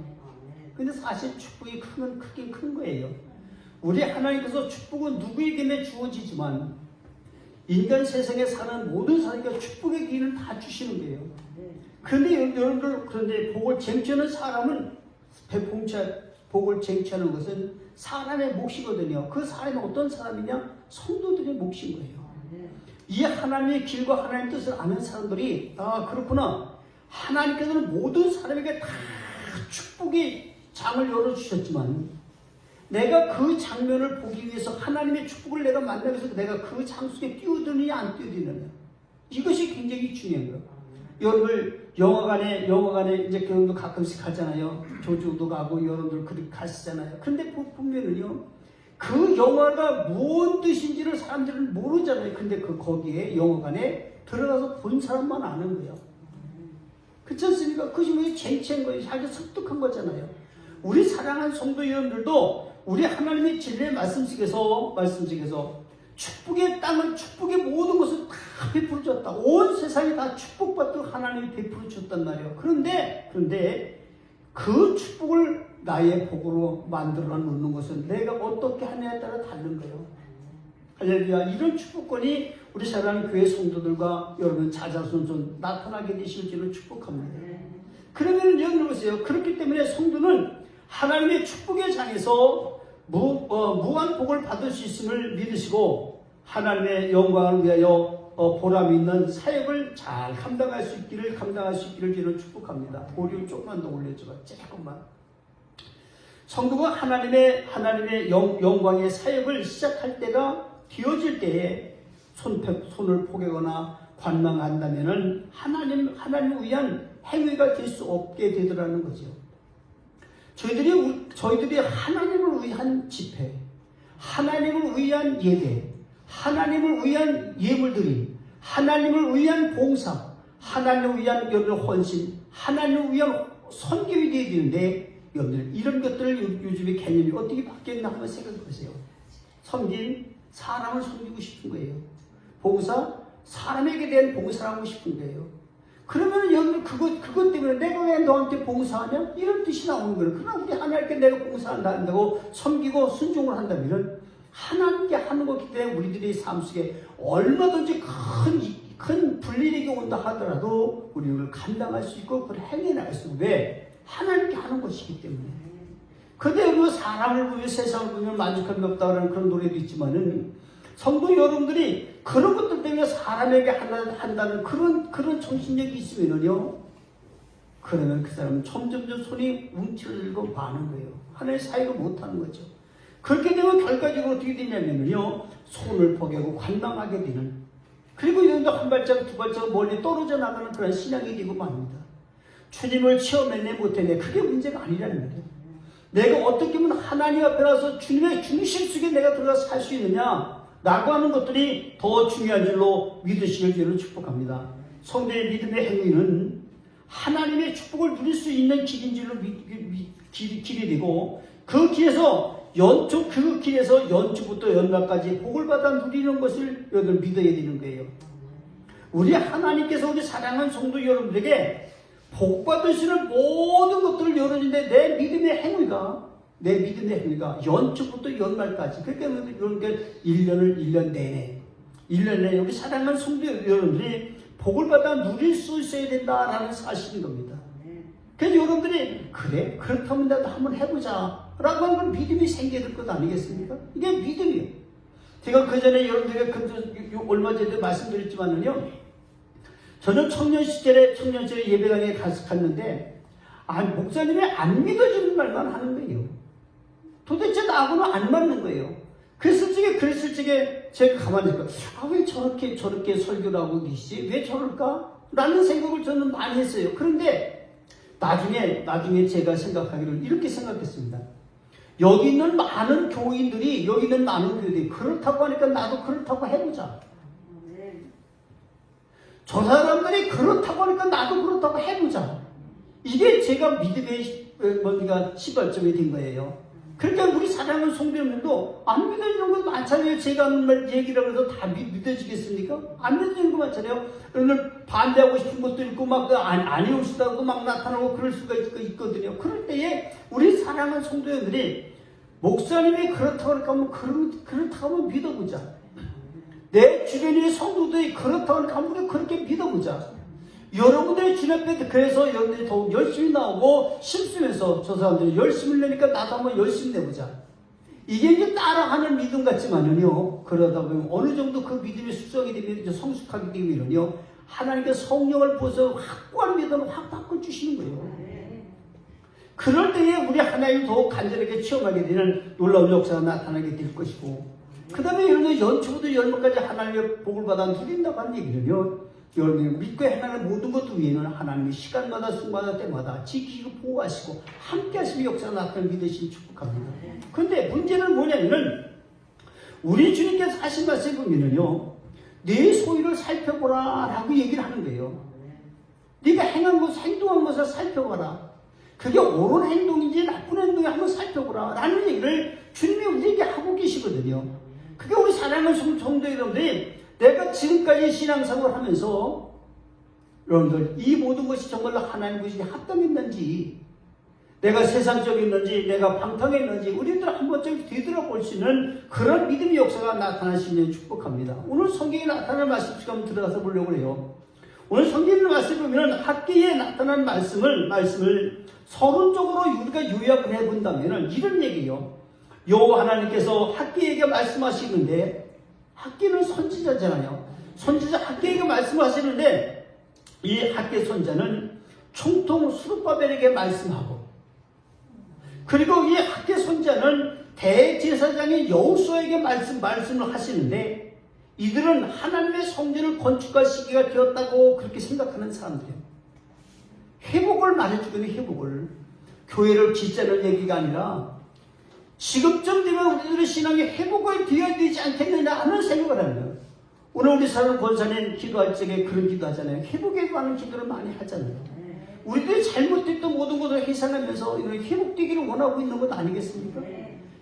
근데 사실 축복이 크긴 큰 거예요. 우리 하나님께서 축복은 누구에게나 주어지지만 인간 세상에 사는 모든 사람에게 축복의 기회는 다 주시는 거예요. 그런데 여러분들, 그런데 복을 쟁취하는 사람은 복을 쟁취하는 것은 사람의 몫이거든요. 그 사람이 어떤 사람이냐? 성도들의 몫인 거예요. 이 하나님의 길과 하나님의 뜻을 아는 사람들이 그렇구나. 하나님께서는 모든 사람에게 다 축복의 장을 열어주셨지만 내가 그 장면을 보기 위해서 하나님의 축복을 내가 만나기 위해서 내가 그 장 속에 뛰어드느냐 안 뛰어드느냐, 이것이 굉장히 중요한 거예요. 여러분들 영화관에 이제 여러분도 가끔씩 가잖아요. 조주도 가고 여러분들 그렇게 가시잖아요. 근데 보면은요, 그 영화가 무슨 뜻인지를 사람들은 모르잖아요. 근데 거기에 영화관에 들어가서 본 사람만 아는 거예요. 그렇지 않습니까? 그것이 왜 쟁취한 거예요? 자기 습득한 거잖아요. 우리 사랑하는 성도 여러분들도 우리 하나님의 진리의 말씀 속에서 축복의 땅을, 축복의 모든 것을 다 베풀어 줬다. 온 세상이 다 축복받도록 하나님이 베풀어 줬단 말이에요. 그런데 그 축복을 나의 복으로 만들어 놓는 것은 내가 어떻게 하냐에 따라 다른 거예요. 할렐루야. 이런 축복권이 우리 사랑하는 교회 성도들과 여러분 자자손손 나타나게 되실 줄을 축복합니다. 그러면 여러분 보세요. 그렇기 때문에 성도는 하나님의 축복의 장에서 무한 복을 받을 수 있음을 믿으시고 하나님의 영광을 위하여 보람 있는 사역을 잘 감당할 수 있기를 저는 축복합니다. 보리를 조금만 더 올려줘봐. 조금만. 성도가 하나님의 영광의 사역을 시작할 때가 되어질 때에 손을 포개거나 관망한다면은 하나님을 위한 행위가 될 수 없게 되더라는 거죠. 저희들이 하나님을 위한 집회, 하나님을 위한 예배, 하나님을 위한 예물드림, 하나님을 위한 봉사, 하나님을 위한 여러분의 헌신, 하나님을 위한 선교이 되어야 되는데, 여러분들 이런 것들을 요즘의 개념이 어떻게 바뀌었나 한번 생각해 보세요. 섬김, 사람을 섬기고 싶은 거예요. 봉사, 사람에게 대한 봉사를 하고 싶은 거예요. 그러면 여러분 그것 때문에 내가 왜 너한테 봉사하냐? 이런 뜻이 나오는 거예요. 그러나 우리 하나님께 내가 봉사한다고 섬기고 순종을 한다면 하나님께 하는 것이기 때문에 우리들의 삶 속에 얼마든지 큰 불리력이 온다 하더라도 우리는 감당할 수 있고 그걸 행해나갈 수 있고, 왜? 하나님께 하는 것이기 때문에. 그런데 여러분 사람을 보면 세상을 보면 만족함이 없다는 그런 노래도 있지만은 성도 여러분들이 그런 것들 때문에 사람에게 한다는 그런 정신력이 있으면요, 그러면 그 사람은 점점점 손이 움츠러들고 마는 거예요. 하나님의 사역을 못하는 거죠. 그렇게 되면 결과적으로 어떻게 되냐면요, 손을 포개고 관망하게 되는, 그리고 여러분도 한 발자국 두 발자국 멀리 떨어져 나가는 그런 신앙이 되고 맙니다. 주님을 체험해내 못해내, 그게 문제가 아니라는 거예요. 내가 어떻게 하면 하나님 앞에 나서 주님의 중심 속에 내가 들어가서 살 수 있느냐 라고 하는 것들이 더 중요한 줄로 믿으시길 저는 축복합니다. 성도의 믿음의 행위는 하나님의 축복을 누릴 수 있는 길인 줄로 길이 되고, 그 길에서 연초부터 연말까지 복을 받아 누리는 것을 여러분 믿어야 되는 거예요. 우리 하나님께서 우리 사랑하는 성도 여러분들에게 복 받으시는 모든 것들을 열어주는데 내 믿음의 행위가 연초부터 연말까지, 그러니까 이런 게 1년 내내 우리 사랑하는 성도 여러분들이 복을 받아 누릴 수 있어야 된다라는 사실인 겁니다. 그래서 여러분들이 그래? 그렇다면 나도 한번 해보자 라고 하는 건 믿음이 생겨야 될 것 아니겠습니까? 이게 믿음이에요. 제가 그 전에 여러분들에게 얼마 전에 말씀드렸지만은요, 저는 청년 시절에 예배당에 갔는데, 목사님이 안 믿어주는 말만 하는 거예요. 도대체 나하고는 안 맞는 거예요. 그랬을 적에 제가 가만히 있을까? 왜 저렇게 설교를 하고 계시지? 왜 저럴까? 라는 생각을 저는 많이 했어요. 그런데 나중에 제가 생각하기를 이렇게 생각했습니다. 여기 있는 많은 교인들이, 그렇다고 하니까 나도 그렇다고 해보자. 저 사람들이 그렇다고 하니까 나도 그렇다고 해보자. 이게 제가 믿음의 시발점이 된 거예요. 그러니까 우리 사랑하는 성도님들도 안 믿어지는 건 많잖아요. 제가 하는 말 얘기라고 해서 다 믿어지겠습니까? 안 믿어지는 거 많잖아요. 오늘 반대하고 싶은 것도 있고 막 아니오시다고 막 나타나고 그럴 수가 있거든요. 그럴 때에 우리 사랑하는 성도님들이 목사님이 그렇다고 하니까 그렇다고 하면 믿어보자. 내 주변의 성도들이 그렇다고 하니까 우리 그렇게 믿어보자. 여러분들의 주님 앞에 그래서 여러분들이 더욱 열심히 나오고 심쓰면서 저 사람들이 열심히 내니까 나도 한번 열심히 내보자. 이게 이제 따라하는 믿음 같지만요. 그러다 보면 어느 정도 그 믿음이 숙성이 되면 이제 성숙하게 되면요. 하나님께서 성령을 부어서 확고한 믿음을 확 바꿔주시는 거예요. 그럴 때에 우리 하나님을 더욱 간절하게 체험하게 되는 놀라운 역사가 나타나게 될 것이고, 그 다음에 여러분들 연초부터 열번까지 하나님의 복을 받아 누린다고 하는 얘기는요. 여러분이 믿고 행하는 모든 것 위에는 하나님이 시간마다 순간마다 때마다 지키고 보호하시고 함께 하시는 역사가 나타나는 믿으시니 축복합니다. 그런데 문제는 뭐냐면은 우리 주님께서 하신 말씀을 보면은요, 내 소유를 살펴보라 라고 얘기를 하는 거예요. 네가 행한 것, 행동한 것을 살펴봐라. 그게 옳은 행동인지 나쁜 행동인지 한번 살펴보라 라는 얘기를 주님이 우리에게 하고 계시거든요. 그게 우리 사랑하는 성도 여러분들이 내가 지금까지 신앙생활을 하면서 여러분들 이 모든 것이 정말로 하나님 것이 합당했는지, 내가 세상적이었는지, 내가 방탕했는지 우리들 한 번쯤 되돌아볼 수 있는 그런 믿음의 역사가 나타나시면 축복합니다. 오늘 성경에 나타난 말씀 한번 들어가서 보려고 해요. 오늘 성경의 말씀을 보면 학기에 나타난 말씀을 서론적으로 우리가 요약을 해본다면 이런 얘기예요. 하나님께서 학기에게 말씀하시는데, 학기는 선지자잖아요. 선지자 학기에게 말씀하시는데 이 학기 선자는 총통 수룹바벨에게 말씀하고, 그리고 이 학기 선자는 대제사장인 여호수아에게 말씀을 하시는데, 이들은 하나님의 성전을 건축할 시기가 되었다고 그렇게 생각하는 사람들이에요. 회복을 말해주거든요. 회복을. 교회를 짓자는 얘기가 아니라 지금쯤 되면 우리들의 신앙이 회복이 되어야 되지 않겠느냐 하는 생각을 하는 거예요. 오늘 우리 사람 권사님 기도할 적에 그런 기도하잖아요. 회복에 관한 기도를 많이 하잖아요. 우리들이 잘못했던 모든 것을 회상하면서 이런 회복되기를 원하고 있는 것 아니겠습니까?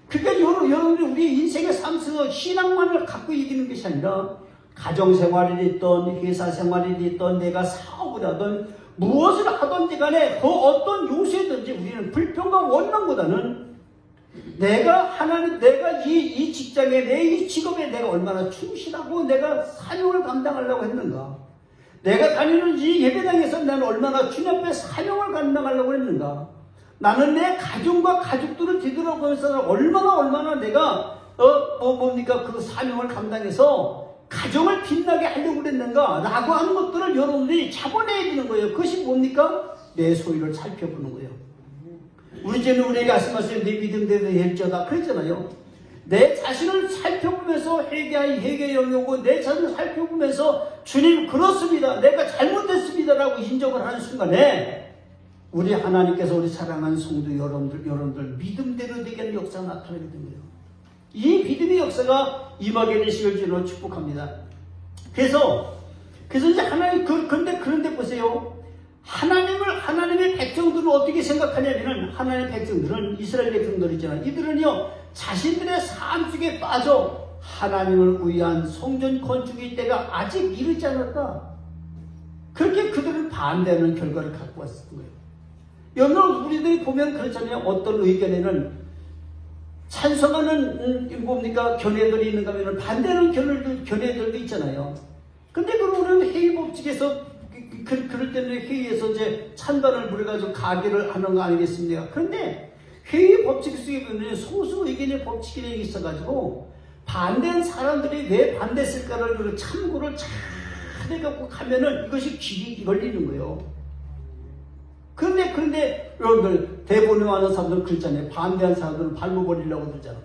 그러니까 여러분들이 우리 인생의 삶 속에서 신앙만을 갖고 이기는 것이 아니라 가정생활이 됐던 회사생활이 됐던 내가 사업을 하든 무엇을 하든지 간에 그 어떤 요소든지 우리는 불평과 원망보다는 내가 이 직장에, 이 직업에 내가 얼마나 충실하고 내가 사명을 감당하려고 했는가? 내가 다니는 이 예배당에서 나는 얼마나 주님 앞에 사명을 감당하려고 했는가? 나는 내 가정과 가족들을 뒤돌아보면서 얼마나 내가 그 사명을 감당해서 가정을 빛나게 하려고 그랬는가? 라고 하는 것들을 여러분들이 잡아내야 되는 거예요. 그것이 뭡니까? 내 소유를 살펴보는 거예요. 우리 주님 우리에게 말씀하세요. 내 믿음대로 할지어다 그랬잖아요. 내 자신을 살펴보면서 회개의 영이 오고 내 자신을 살펴보면서 주님 그렇습니다. 내가 잘못했습니다라고 인정을 하는 순간에 우리 하나님께서 우리 사랑하는 성도 여러분들 믿음대로 되게 하는 역사가 나타나게 됩니다. 이 믿음의 역사가 임하게 되시길 주로 축복합니다. 그래서 이제 하나님 그런데 보세요. 하나님의 백성들은 어떻게 생각하냐면은, 하나님의 백성들은, 이스라엘 백성들이잖아요. 이들은요, 자신들의 삶 속에 빠져 하나님을 위한 성전 건축의 때가 아직 이르지 않았다. 그렇게 그들은 반대하는 결과를 갖고 왔을 거예요. 여러분, 우리들이 보면 그렇잖아요. 어떤 의견에는 찬성하는, 견해들이 있는가 하면 반대하는 견해들도 있잖아요. 근데 그럼 우리는 회의 법칙에서 그럴 때는 회의에서 이제 찬반을 부려가지고 가결을 하는 거 아니겠습니까? 그런데 회의 법칙 속에 보면 소수 의견의 법칙이 있어가지고 반대한 사람들이 왜 반대했을까를 참고를 잘 해갖고 가면은 이것이 길이 걸리는 거예요. 그런데 여러분들 대본에 많은 사람들은 그렇잖아요. 반대한 사람들은 밟아버리려고 들잖아.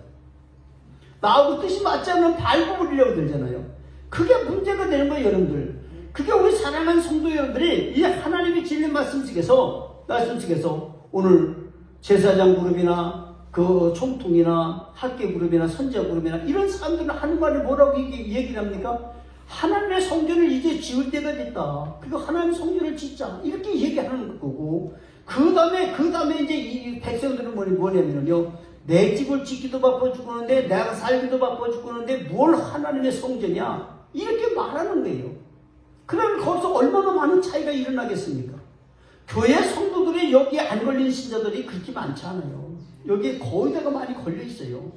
나하고 뜻이 맞지 않으면 밟아버리려고 들잖아요. 그게 문제가 되는 거예요, 여러분들. 그게 우리 사랑하는 성도 여러분들이 이 하나님의 진리 말씀 속에서 오늘 제사장 그룹이나 그 총통이나 학계 그룹이나 선지자 그룹이나 이런 사람들은 하는 말이 뭐라고 얘기를 합니까? 하나님의 성전을 이제 지을 때가 됐다. 그리고 하나님의 성전을 짓자. 이렇게 얘기하는 거고, 그 다음에 이제 이 백성들은 뭐냐면요. 내 집을 짓기도 바빠 죽겠는데, 내가 살기도 바빠 죽겠는데, 뭘 하나님의 성전이야? 이렇게 말하는 거예요. 그러면 거기서 얼마나 많은 차이가 일어나겠습니까? 교회 성도들이 여기에 안 걸린 신자들이 그렇게 많지 않아요. 여기에 거의 다가 많이 걸려 있어요.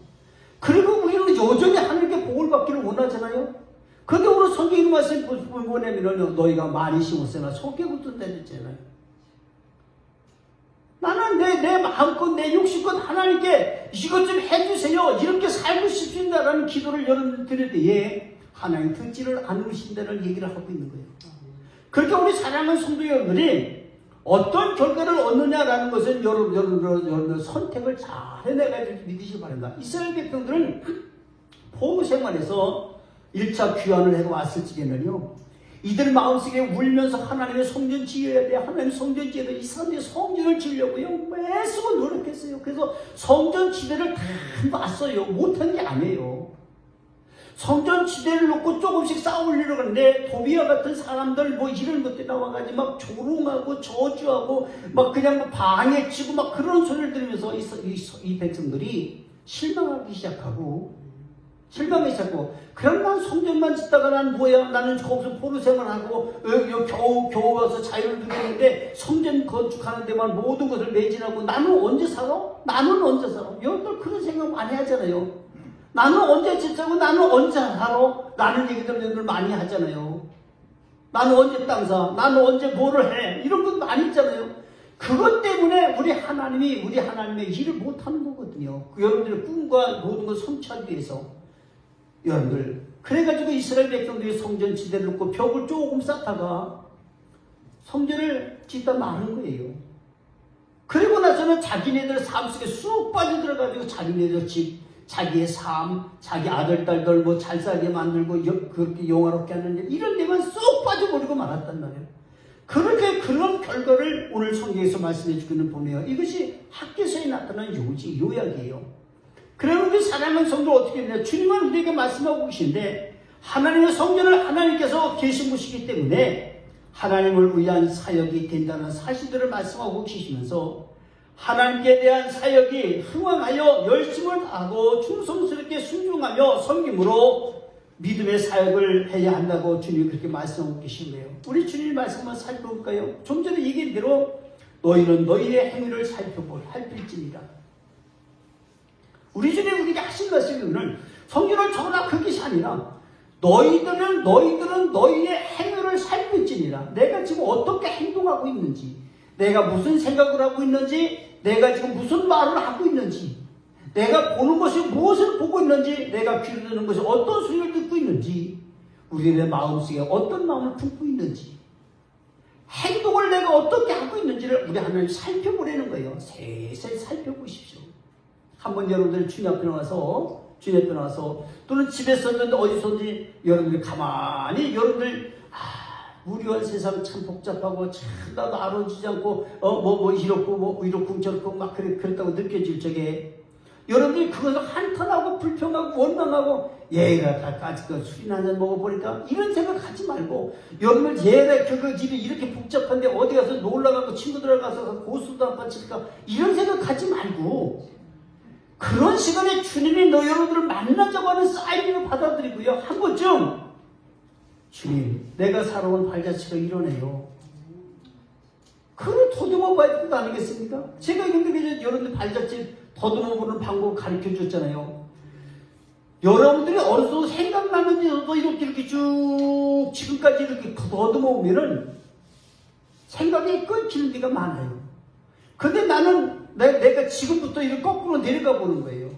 그리고 우리는 여전히 하나님께 복을 받기를 원하잖아요. 그런데 오늘 성경의 말씀이 뭐냐면 너희가 많이 심었으나 속에 붙은 데 됐잖아요. 나는 내 마음껏 내 욕심껏 하나님께 이것 좀 해주세요. 이렇게 살고 싶습니다라는 기도를 여러분 드릴 때에 하나님 듣지를 않으신다는 얘기를 하고 있는 거예요. 그러니까 우리 사랑하는 성도 여러분들이 어떤 결과를 얻느냐라는 것은 여러분 선택을 잘 해내가야 될 줄 믿으시기 바랍니다. 이스라엘 백성들은 포로 생활에서 1차 귀환을 해서 왔을 적에는요, 이들 마음속에 울면서 하나님의 성전 지어야 돼, 하나님 성전 지어야 돼. 이 사람들이 성전을 지으려고요 매수고 노력했어요. 그래서 성전 지대를 다 놨어요. 못한 게 아니에요. 성전 지대를 놓고 조금씩 쌓으려고 하는데 도비아 같은 사람들 이런 것들이 나와가지고 막 조롱하고 저주하고 막 그냥 방해치고 막 그런 소리를 들으면서 이 백성들이 실망하기 시작하고 그럼 난 성전만 짓다가 난 뭐야, 나는 거기서 포로 생활하고 겨우 와서 자유를 누리는데 성전 건축하는 데만 모든 것을 매진하고 나는 언제 살아? 여러분들 그런 생각 많이 하잖아요. 나는 언제 짓자고, 나는 언제 살아? 라는 얘기들 여러분들 많이 하잖아요. 나는 언제 땅 사? 나는 언제 뭐를 해? 이런 것 많이 있잖아요. 그것 때문에 우리 하나님의 일을 못하는 거거든요. 여러분들의 꿈과 모든 걸 성취하기 위해서. 여러분들, 그래가지고 이스라엘 백성들이 성전 지대를 놓고 벽을 조금 쌓다가 성전을 짓다 마는 거예요. 그리고 나서는 자기네들 삶 속에 쑥 빠져들어가지고 자기네들 집, 자기의 삶, 자기 아들, 딸들 잘 살게 만들고 그렇게 영화롭게 하는 일, 이런 데만 쏙 빠져버리고 말았단 말이에요. 그렇게 그런 결과를 오늘 성경에서 말씀해 주기는 보네요. 이것이 학교에서 나타난 요약이에요. 그러면 우리 사랑하는 성도 어떻게 되냐? 주님은 우리에게 말씀하고 계신데 하나님의 성전을 하나님께서 계신 곳이기 때문에 하나님을 위한 사역이 된다는 사실들을 말씀하고 계시면서 하나님께 대한 사역이 흥왕하여 열심을 다하고 충성스럽게 순종하며 섬김으로 믿음의 사역을 해야 한다고 주님이 그렇게 말씀하고 계신 거예요. 우리 주님의 말씀만 살펴볼까요? 좀 전에 얘기한 대로 너희는 너희의 행위를 살필지니라. 우리 주님이 우리에게 하신 말씀은 성경을 전하 그 것이 아니라 너희들은 너희의 행위를 살필지니라. 내가 지금 어떻게 행동하고 있는지, 내가 무슨 생각을 하고 있는지, 내가 지금 무슨 말을 하고 있는지, 내가 보는 것이 무엇을 보고 있는지, 내가 귀를 듣는 것이 어떤 소리를 듣고 있는지, 우리의 마음속에 어떤 마음을 품고 있는지, 행동을 내가 어떻게 하고 있는지를 우리 하나님 살펴보라는 거예요. 세세히 살펴보십시오. 한번 여러분들 주님 앞에 나와서 또는 집에서든 어디서든지 여러분들 가만히 무료한 세상 참 복잡하고 참 나도 알아주지 않고 이렇고 저렇고 막 그랬다고 느껴질 적에 여러분들이 그것을 한탄하고 불평하고 원망하고 얘가 까지 술이나 한잔 먹어보니까 이런 생각하지 말고 여러분들 얘가 그 집이 이렇게 복잡한데 어디 가서 놀러가고 친구들 가서 고수도 안 받칠까 이런 생각하지 말고 그런 시간에 주님이 여러분들을 만나자고 하는 사인으로 받아들이고요. 한 번쯤 주님, 내가 살아온 발자취가 이러네요. 그걸 더듬어 봐야 되는 거 아니겠습니까? 제가 근데 여러분들 발자취 더듬어 보는 방법을 가르쳐 줬잖아요. 여러분들이 어려서 생각나는 데서도 이렇게 쭉 지금까지 이렇게 더듬어 보면은 생각이 끊기는 데가 많아요. 근데 나는 내가 지금부터 이렇게 거꾸로 내려가 보는 거예요.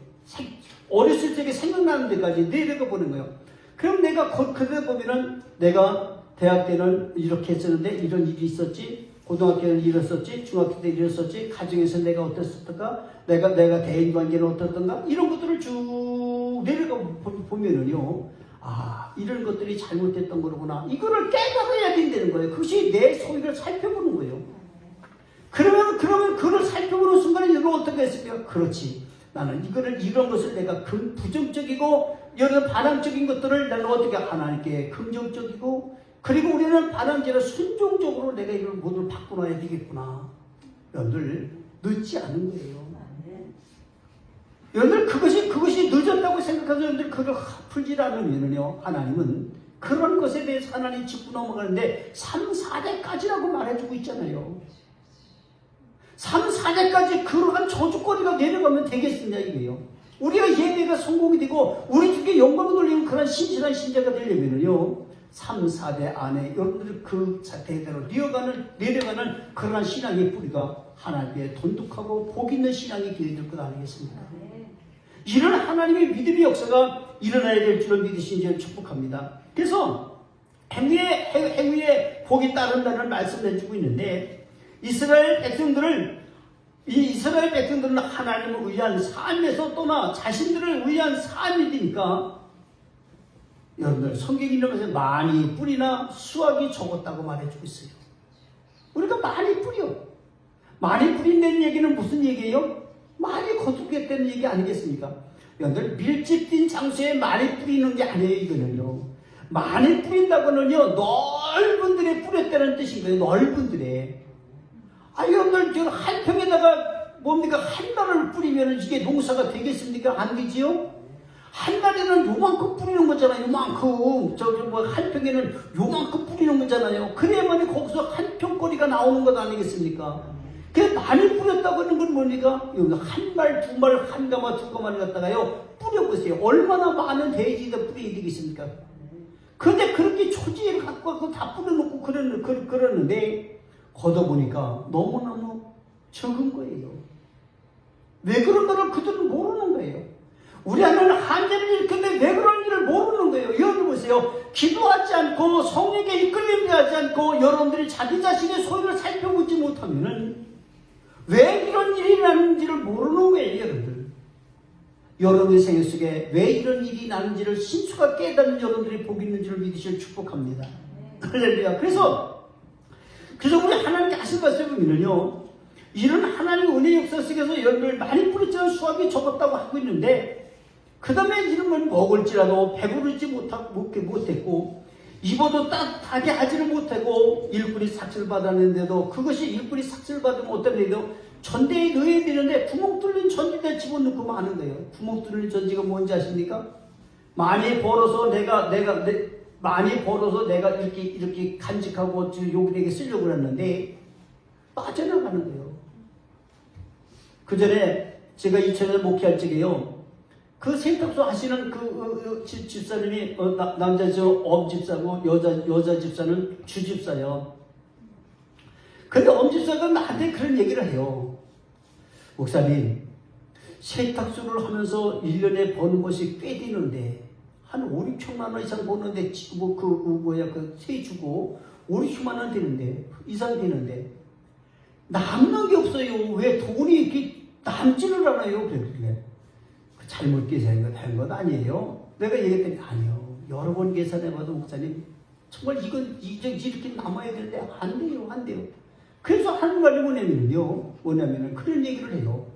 어렸을 적에 생각나는 데까지 내려가 보는 거예요. 그럼 내가 그때 보면은 내가 대학 때는 이렇게 했었는데 이런 일이 있었지, 고등학교는 이랬었지, 중학교 때 이랬었지, 가정에서 내가 어땠었던가, 내가 대인 관계는 어떻던가, 이런 것들을 쭉 내려가 보면은요, 아, 이런 것들이 잘못됐던 거구나. 이거를 깨달아야 된다는 거예요. 그것이 내 소유를 살펴보는 거예요. 그러면 그걸 살펴보는 순간에 이걸 어떻게 했을까? 그렇지. 나는 이런 것을 내가 부정적이고, 여러 반항적인 것들을 내가 어떻게 하나님께 긍정적이고, 그리고 우리는 반항제로 순종적으로 내가 이걸 모두 바꿔놔야 되겠구나. 여러분들, 늦지 않은 거예요. 여러분들, 그것이 늦었다고 생각해서 여러분들 그걸 풀지 않으면요, 하나님은 그런 것에 대해서 하나님 짚고 넘어가는데 3, 4대까지라고 말해주고 있잖아요. 3, 4대까지 그러한 저주거리가 내려가면 되겠습니다, 이거요. 우리가 예배가 성공이 되고 우리 중에 영광을 돌리는 그런 신실한 신자가 되려면요, 3, 4대 안에 여러분들 그 대대로 내려가는 그러한 신앙의 뿌리가 하나님의 돈독하고 복 있는 신앙이 기회될 것 아니겠습니까? 이런 하나님의 믿음의 역사가 일어나야 될 줄을 믿으신 줄 축복합니다. 그래서 행위에 복이 따른다는 말씀을 해주고 있는데, 이스라엘 백성들은 하나님을 위한 삶에서 떠나 자신들을 위한 삶이 되니까, 여러분들 성경이 이러면서 많이 뿌리나 수확이 적었다고 말해주고 있어요. 우리가 많이 뿌려. 많이 뿌린다는 얘기는 무슨 얘기예요? 많이 거두겠다는 얘기 아니겠습니까? 여러분들 밀집된 장소에 많이 뿌리는 게 아니에요. 이거는요, 많이 뿌린다고는요, 넓은 데에 뿌렸다는 뜻인 거예요. 넓은 데에. 여러분들 지금 한 평에다가 뭡니까? 한 달을 뿌리면 이게 농사가 되겠습니까? 안 되지요? 한 달에는 요만큼 뿌리는 거잖아요. 요만큼. 한 평에는 요만큼 뿌리는 거잖아요. 그래야만이 거기서 한 평거리가 나오는 것 아니겠습니까? 그래, 많이 뿌렸다고 하는 건 뭡니까? 한 말, 두 말, 한 가마, 두 가마를 갖다가요, 뿌려보세요. 얼마나 많은 대지에다 뿌려야 되겠습니까? 그런데 그렇게 초지를 갖고 와서 다 뿌려놓고 그러는데, 걷어보니까 너무너무 적은 거예요. 왜 그런가를 그들은 모르는 거예요. 우리 하나는 한계를 일으켰는데 왜 그런지를 모르는 거예요. 여러분 보세요. 기도하지 않고 성령에 이끌림을 하지 않고 여러분들이 자기 자신의 소유를 살펴보지 못하면은 왜 이런 일이 나는지를 모르는 거예요, 여러분들. 여러분의 생애 속에 왜 이런 일이 나는지를 신수가 깨닫는 여러분들이 복이 있는지를 믿으실 축복합니다. 할렐루야. 그래서 우리 하나님께 하신 말씀은요, 이런 하나님의 은혜 역사 속에서 여러분들 많이 뿌렸지만 수확이 적었다고 하고 있는데, 그 다음에 이런 건 먹을지라도 배부르지 못했고, 입어도 따뜻하게 하지를 못하고, 일꾼이 삭슬 받았는데도, 그것이 일꾼이 삭슬 받으면 어떤 일이요? 전대에 넣어야 되는데, 구멍 뚫린 전지에 집어넣고 마는 거예요. 구멍 뚫린 전지가 뭔지 아십니까? 많이 벌어서 내가 이렇게 간직하고 여기에게 쓰려고 했는데, 빠져나가는 거예요. 그 전에 제가 2000년 목회할 적에요, 그 세탁소 하시는 집사님이 남자 엄집사고 여자 집사는 주집사요. 근데 엄집사가 나한테 그런 얘기를 해요. 목사님, 세탁소를 하면서 1년에 버는 것이 꽤 되는데 한 5, 6천만 원 이상 버는데 세 주고 5, 6천만 원 되는데 이상 되는데 남는 게 없어요. 왜 돈이 이렇게 남지를 않아요? 그래. 잘못 계산한 건 아니에요. 내가 얘기했더니 아니요. 여러 번 계산해봐도 목사님 정말 이건 이렇게 남아야 되는데 안 돼요. 그래서 하는 말이 뭐냐면은 그런 얘기를 해요.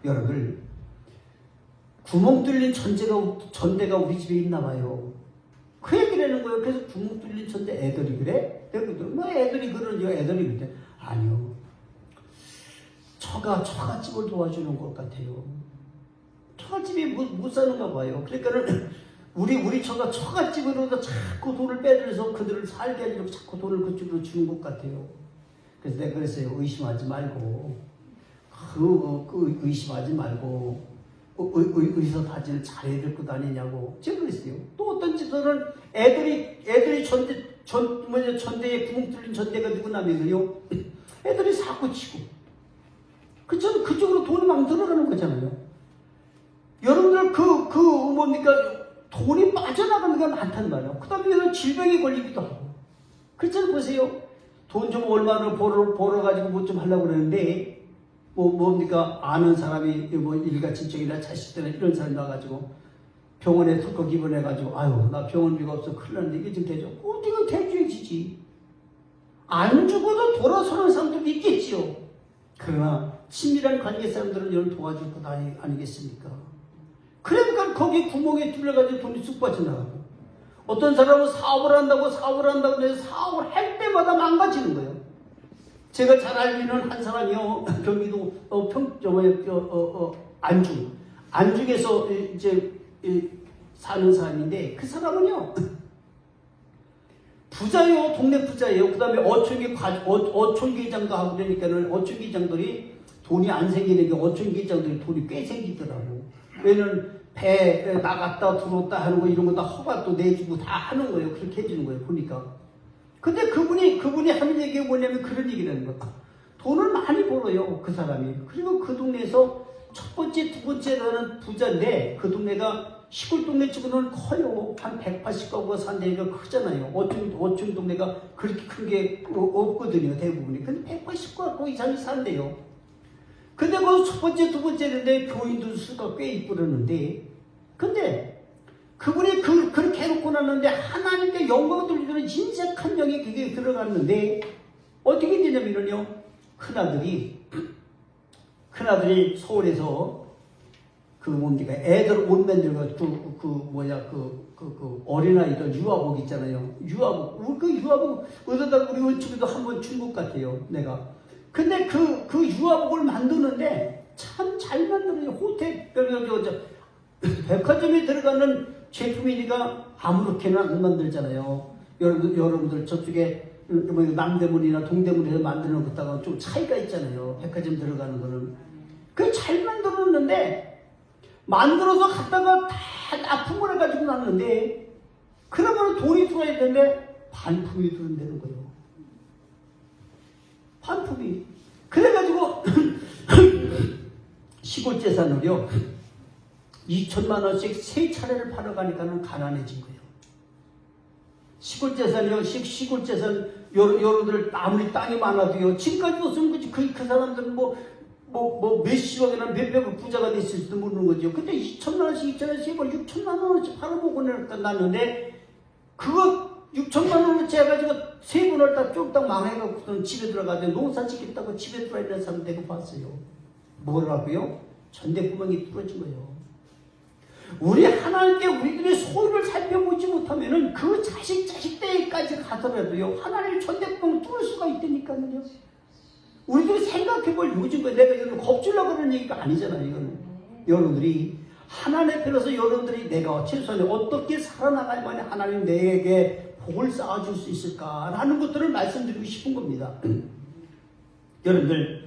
여러분들 구멍 뚫린 전대가 우리 집에 있나 봐요. 그 얘기를 하는 거예요. 그래서 구멍 뚫린 전대 애들이 그래? 애들이 그러죠. 애들이 그래. 아니요. 처갓집을 도와주는 것 같아요. 처갓집이 못 사는가 봐요. 그러니까는 우리 처갓집으로도 자꾸 돈을 빼들여서 그들을 살게 하려고 자꾸 돈을 그쪽으로 주는 것 같아요. 그래서 내가 그랬어요. 의심하지 말고 의심하지 말고 의사 다지를 잘해야 될 것 아니냐고 제가 그랬어요. 또 어떤 집들은 애들이 전대에 구멍 뚫린 전대가 누구냐면요, 애들이 사고 치고 그쪽으로 돈이 막 들어가는 거잖아요. 여러분들 그 뭡니까 돈이 빠져나가는 게 많단 말이에요. 그 다음에 질병에 걸리기도 하고. 그렇잖아요. 보세요. 돈 좀 얼마나 벌어가지고 뭐 좀 하려고 그러는데 뭡니까 아는 사람이 뭐 일가 친척이나 자식들이나 이런 사람이 나가지고 병원에 덜컥 입원해가지고 아유 나 병원비가 없어 큰일 났는데 이게 좀 대줘. 어디가 대줘야지. 안 죽어도 돌아서는 사람들도 있겠지요. 그러나 친밀한 관계 사람들은 이런 도와줄 것 아니겠습니까? 그러니까 거기 구멍에 뚫려가지고 돈이 쑥 빠져나가고 어떤 사람은 사업을 한다고 해서 사업을 할 때마다 망가지는 거예요. 제가 잘 알고 있는 한 사람이요. 경기도 안중에서 이제 사는 사람인데 그 사람은요. 부자예요. 동네 부자예요. 그 다음에 어촌계장도 하고 그러니까는 어촌계장들이 돈이 안 생기는 게 어촌계장들이 돈이 꽤 생기더라고. 왜냐면 배 나갔다 들어왔다 하는 거 이런 거 다 허가 또 내주고 다 하는 거예요. 그렇게 해주는 거예요. 보니까. 근데 그분이 하는 얘기가 뭐냐면 그런 얘기를 하는 거야. 돈을 많이 벌어요. 그 사람이. 그리고 그 동네에서 첫 번째, 두 번째라는 부자인데 그 동네가 시골 동네 치고는 커요. 한 180가구가 산 데가 크잖아요. 어촌 동네가 그렇게 큰 게 없거든요. 대부분이. 근데 180가구 이상이 산대요. 근데 그 첫 번째, 두 번째인데 교인들 수가 꽤 있더라는데 근데 그분이 그렇게 해놓고 났는데 하나님께 영광을 돌리는 인색한 영이 그게 들어갔는데 어떻게 되냐면요. 큰아들이 서울에서 그 뭡니까 애들 옷 만들고 그 어린아이들 유아복 있잖아요. 유아복 그 유아복 어쩌다 우리 집에도 한번 준 것 같아요. 내가. 근데 그 유아복을 만드는데 참 잘 만들어요. 호텔 백화점에 들어가는 제품이니까 아무렇게나 안 만들잖아요. 여러분들 저쪽에 남대문이나 동대문에서 만드는 것하고 좀 차이가 있잖아요. 백화점 들어가는 거는. 그 잘 만들었는데 만들어서 갖다가 다 납품을 해가지고 났는데 그러면 돈이 들어야 되는데 반품이 들어온다는 거예요. 반품이. 그래가지고 시골 재산을요 2천만 원씩 세 차례를 팔아가니까는 가난해진 거예요. 시골 재산이요. 시골 재산 여러분들 아무리 땅이 많아도요. 지금까지 없으면 그 사람들은 몇십억이나 몇백억 부자가 됐을지도 모르는 거죠. 근데 2천만 원씩 6천만 원어치 팔아보고 났는데 그거 6천만 원어치 해가지고 세 분을 다 쫄딱 망해갖고서는 집에 들어가서 농사 짓겠다고 집에 들어와 있는 사람 내가 봤어요. 뭐라고요? 전대구멍이 뚫어진 거예요. 우리 하나님께 우리들의 소유를 살펴보지 못하면은 그 자식 때까지 가더라도요 하나님의 전대구멍을 뚫을 수가 있다니까요. 우리들이 생각해볼 요즘 내가 이거는 겁주려고 그러는 얘기가 아니잖아요. 이거는 여러분들이 하나님 편에서 여러분들이 내가 최소한 어떻게 살아나가야만 하나님 내게 복을 쌓아줄 수 있을까라는 것들을 말씀드리고 싶은 겁니다. 여러분들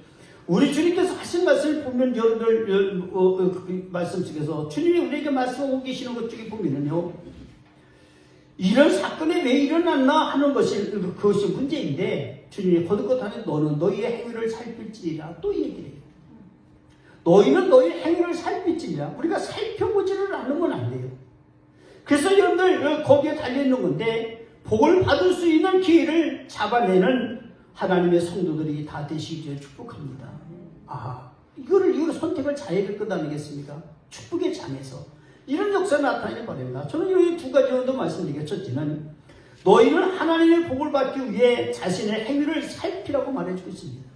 우리 주님께서 하신 말씀을 보면 여러분들 말씀 속에서 주님이 우리에게 말씀하고 계시는 것 중에 보면은요 이런 사건이 왜 일어났나 하는 그것이 문제인데 주님이 거듭거듭하면 너는 너희의 행위를 살필지니라 또 얘기를 해요. 너희는 너희의 행위를 살필지니라. 우리가 살펴보지를 않으면 안 돼요. 그래서 여러분들 거기에 달려있는 건데 복을 받을 수 있는 기회를 잡아내는 하나님의 성도들이 다 되시기를 축복합니다. 이거를 선택을 잘해야 될 것 아니겠습니까? 축복의 장에서 이런 역사가 나타나길 바랍니다. 저는 여기 두 가지 정도 말씀드리겠죠. 첫째는 너희는 하나님의 복을 받기 위해 자신의 행위를 살피라고 말해주고 있습니다.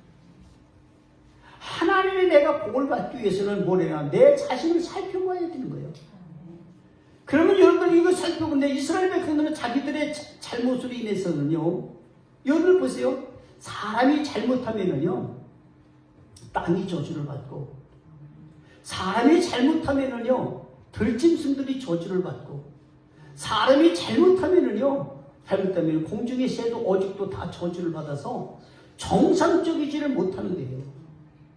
하나님이 내가 복을 받기 위해서는 뭐래요? 내 자신을 살펴봐야 되는 거예요. 그러면 여러분들 이거 살펴보는데 이스라엘 백성들은 자기들의 잘못으로 인해서는요. 여러분 보세요. 사람이 잘못하면은요. 땅이 저주를 받고 사람이 잘못하면은요. 들짐승들이 저주를 받고 사람이 잘못하면 공중의 새도 오직도 다 저주를 받아서 정상적이지를 못하는 거예요.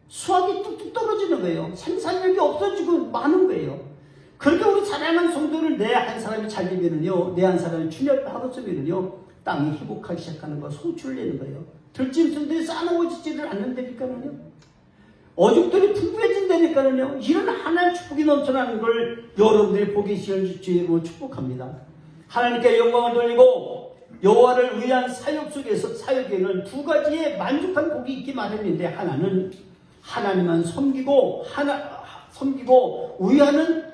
수확이 뚝뚝 떨어지는 거예요. 생산력이 없어지고 많은 거예요. 그러니까 우리 사랑하는 성도를 내 한 사람이 잘 되면은요, 내 한 사람이 출혈하고 있으면은요, 땅이 회복하기 시작하는 거, 송출을 내는 거예요. 들짐승들이 쌓아놓아지지를 않는다니까요. 어죽들이 풍부해진다니까 되니까는요, 이런 하나님의 축복이 넘쳐나는 걸 여러분들이 보기 시작할 주로 축복합니다. 하나님께 영광을 돌리고 여호와를 위한 사역 속에서 사역에는 두 가지의 만족한 복이 있기 마련인데, 하나는 하나님만 섬기고 위하는